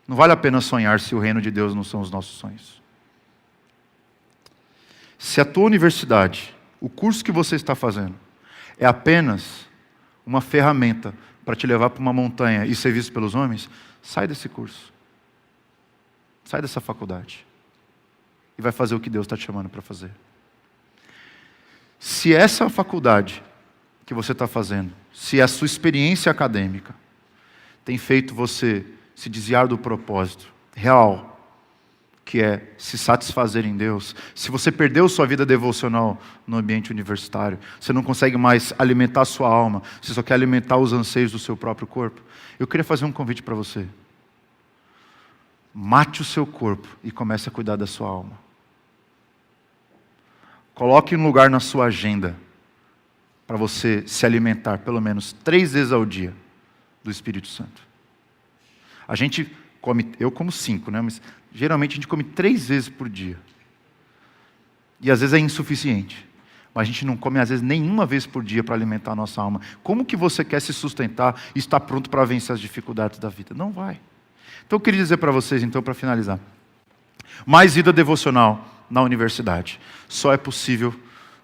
Não vale a pena sonhar se o reino de Deus não são os nossos sonhos. Se a tua universidade, o curso que você está fazendo, é apenas uma ferramenta para te levar para uma montanha e ser visto pelos homens, sai desse curso. Sai dessa faculdade. E vai fazer o que Deus está te chamando para fazer. Se essa faculdade que você está fazendo, se a sua experiência acadêmica tem feito você se desviar do propósito real, que é se satisfazer em Deus, se você perdeu sua vida devocional no ambiente universitário, você não consegue mais alimentar a sua alma, você só quer alimentar os anseios do seu próprio corpo, eu queria fazer um convite para você. Mate o seu corpo e comece a cuidar da sua alma. Coloque um lugar na sua agenda para você se alimentar pelo menos 3 vezes ao dia do Espírito Santo. A gente come, eu como 5, né? Mas geralmente a gente come 3 vezes por dia. E às vezes é insuficiente. Mas a gente não come às vezes nenhuma vez por dia para alimentar a nossa alma. Como que você quer se sustentar e estar pronto para vencer as dificuldades da vida? Não vai. Então eu queria dizer para vocês, então, para finalizar. Mais vida devocional na universidade. Só é possível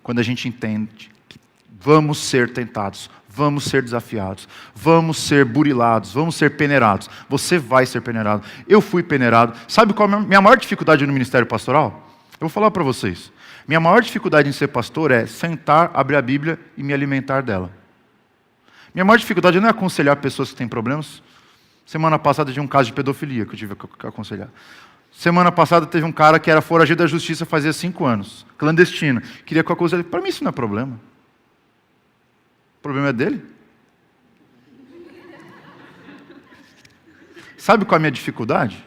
quando a gente entende que vamos ser tentados, vamos ser desafiados, vamos ser burilados, vamos ser peneirados. Você vai ser peneirado. Eu fui peneirado. Sabe qual é a minha maior dificuldade no ministério pastoral? Eu vou falar para vocês. Minha maior dificuldade em ser pastor é sentar, abrir a Bíblia e me alimentar dela. Minha maior dificuldade não é aconselhar pessoas que têm problemas. Semana passada tinha um caso de pedofilia que eu tive que aconselhar. Semana passada teve um cara que era foragido da justiça fazia 5 anos, clandestino. Queria que eu aconselhasse. Para mim isso não é problema. O problema é dele. Sabe qual é a minha dificuldade?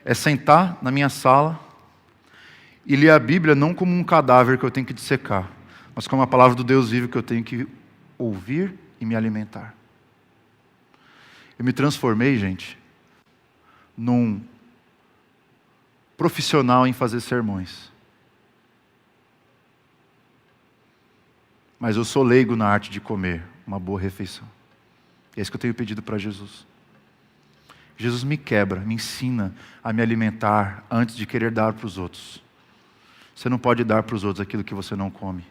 É sentar na minha sala e ler a Bíblia não como um cadáver que eu tenho que dissecar, mas como a palavra do Deus vivo que eu tenho que ouvir e me alimentar. Eu me transformei, gente, num profissional em fazer sermões. Mas eu sou leigo na arte de comer uma boa refeição. E é isso que eu tenho pedido para Jesus. Jesus me quebra, me ensina a me alimentar antes de querer dar para os outros. Você não pode dar para os outros aquilo que você não come,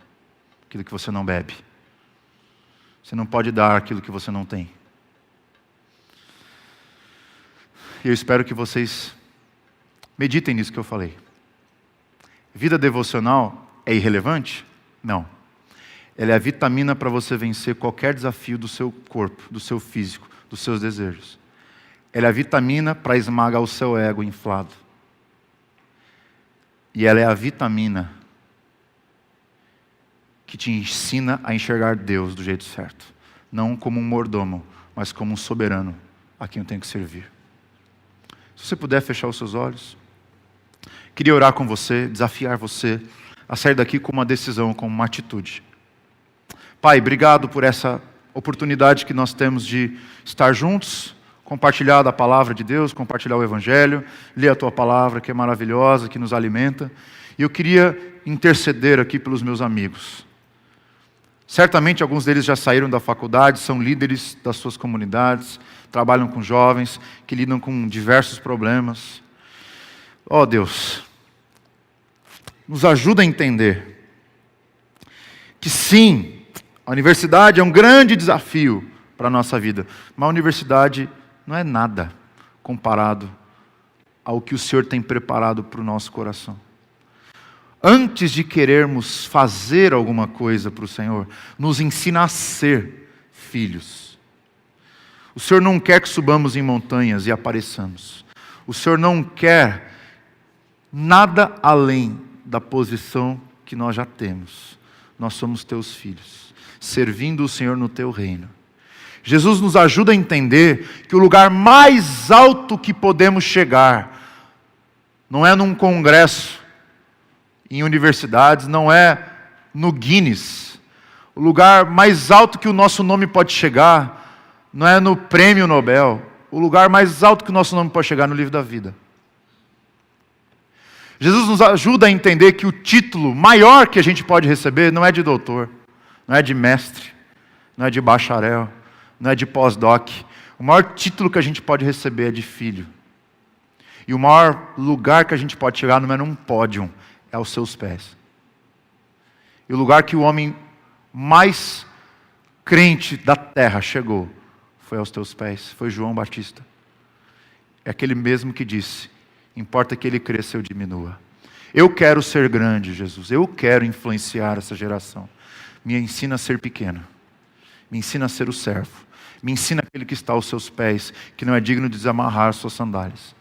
aquilo que você não bebe. Você não pode dar aquilo que você não tem. E eu espero que vocês meditem nisso que eu falei. Vida devocional é irrelevante? Não. Ela é a vitamina para você vencer qualquer desafio do seu corpo, do seu físico, dos seus desejos. Ela é a vitamina para esmagar o seu ego inflado. E ela é a vitamina que te ensina a enxergar Deus do jeito certo. Não como um mordomo, mas como um soberano a quem eu tenho que servir. Se você puder fechar os seus olhos. Queria orar com você, desafiar você a sair daqui com uma decisão, com uma atitude. Pai, obrigado por essa oportunidade que nós temos de estar juntos, compartilhar da palavra de Deus, compartilhar o Evangelho, ler a Tua palavra que é maravilhosa, que nos alimenta. E eu queria interceder aqui pelos meus amigos. Certamente alguns deles já saíram da faculdade, são líderes das suas comunidades, trabalham com jovens que lidam com diversos problemas. Ó Deus, nos ajuda a entender que sim, a universidade é um grande desafio para a nossa vida, mas a universidade não é nada comparado ao que o Senhor tem preparado para o nosso coração. antes de querermos fazer alguma coisa para o Senhor, nos ensina a ser filhos. O Senhor não quer que subamos em montanhas e apareçamos. O Senhor não quer nada além da posição que nós já temos. Nós somos teus filhos, servindo o Senhor no teu reino. Jesus nos ajuda a entender que o lugar mais alto que podemos chegar não é num congresso, em universidades, não é no Guinness. O lugar mais alto que o nosso nome pode chegar não é no Prêmio Nobel. O lugar mais alto que o nosso nome pode chegar é no livro da vida. Jesus nos ajuda a entender que o título maior que a gente pode receber não é de doutor, não é de mestre, não é de bacharel, não é de pós-doc. O maior título que a gente pode receber é de filho. E o maior lugar que a gente pode chegar não é num pódio, é aos seus pés. E o lugar que o homem mais crente da terra chegou foi aos teus pés, foi João Batista. É aquele mesmo que disse: importa que ele cresça, eu diminua. Eu quero ser grande, Jesus, eu quero influenciar essa geração. Me ensina a ser pequeno, me ensina a ser o servo, me ensina aquele que está aos seus pés, que não é digno de desamarrar suas sandálias.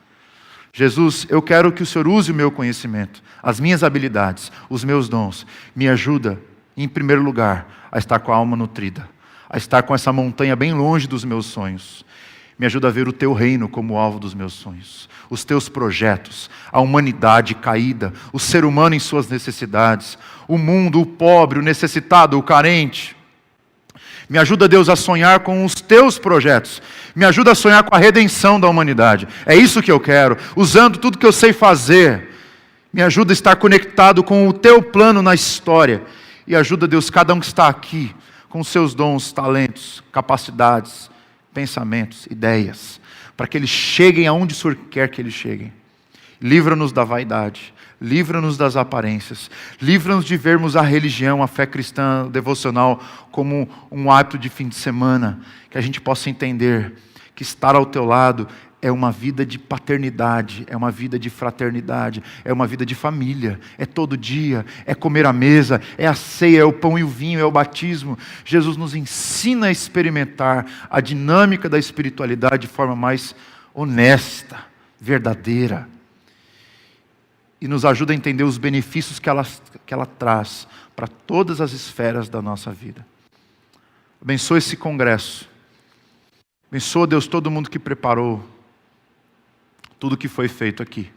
Jesus, eu quero que o Senhor use o meu conhecimento, as minhas habilidades, os meus dons. Me ajuda, em primeiro lugar, a estar com a alma nutrida, a estar com essa montanha bem longe dos meus sonhos. Me ajuda a ver o teu reino como alvo dos meus sonhos, os teus projetos, a humanidade caída, o ser humano em suas necessidades, o mundo, o pobre, o necessitado, o carente. Me ajuda, Deus, a sonhar com os teus projetos. Me ajuda a sonhar com a redenção da humanidade. É isso que eu quero, usando tudo que eu sei fazer. Me ajuda a estar conectado com o teu plano na história. E ajuda, Deus, cada um que está aqui, com os seus dons, talentos, capacidades, pensamentos, ideias, para que eles cheguem aonde o Senhor quer que eles cheguem. Livra-nos da vaidade, livra-nos das aparências, livra-nos de vermos a religião, a fé cristã devocional como um hábito de fim de semana, que a gente possa entender que estar ao teu lado é uma vida de paternidade, é uma vida de fraternidade, é uma vida de família, é todo dia, é comer à mesa, é a ceia, é o pão e o vinho, é o batismo. Jesus nos ensina a experimentar a dinâmica da espiritualidade de forma mais honesta, verdadeira. E nos ajuda a entender os benefícios que ela traz para todas as esferas da nossa vida. Abençoa esse congresso. Abençoa, Deus, todo mundo que preparou tudo que foi feito aqui.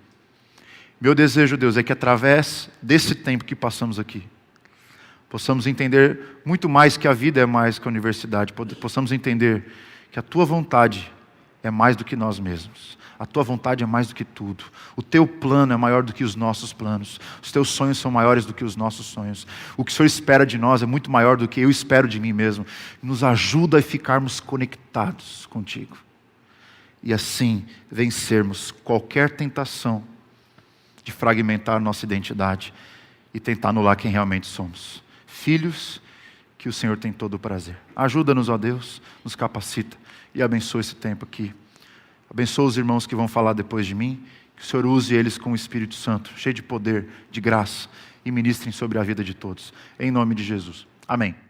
Meu desejo, Deus, é que através desse tempo que passamos aqui, possamos entender muito mais que a vida é mais que a universidade. Possamos entender que a Tua vontade é mais do que nós mesmos. A Tua vontade é mais do que tudo. O Teu plano é maior do que os nossos planos. Os Teus sonhos são maiores do que os nossos sonhos. O que o Senhor espera de nós é muito maior do que eu espero de mim mesmo. Nos ajuda a ficarmos conectados contigo. E assim vencermos qualquer tentação de fragmentar nossa identidade e tentar anular quem realmente somos. Filhos que o Senhor tem todo o prazer. Ajuda-nos, ó Deus, nos capacita e abençoa esse tempo aqui. Abençoa os irmãos que vão falar depois de mim, que o Senhor use eles com o Espírito Santo, cheio de poder, de graça, e ministrem sobre a vida de todos. Em nome de Jesus. Amém.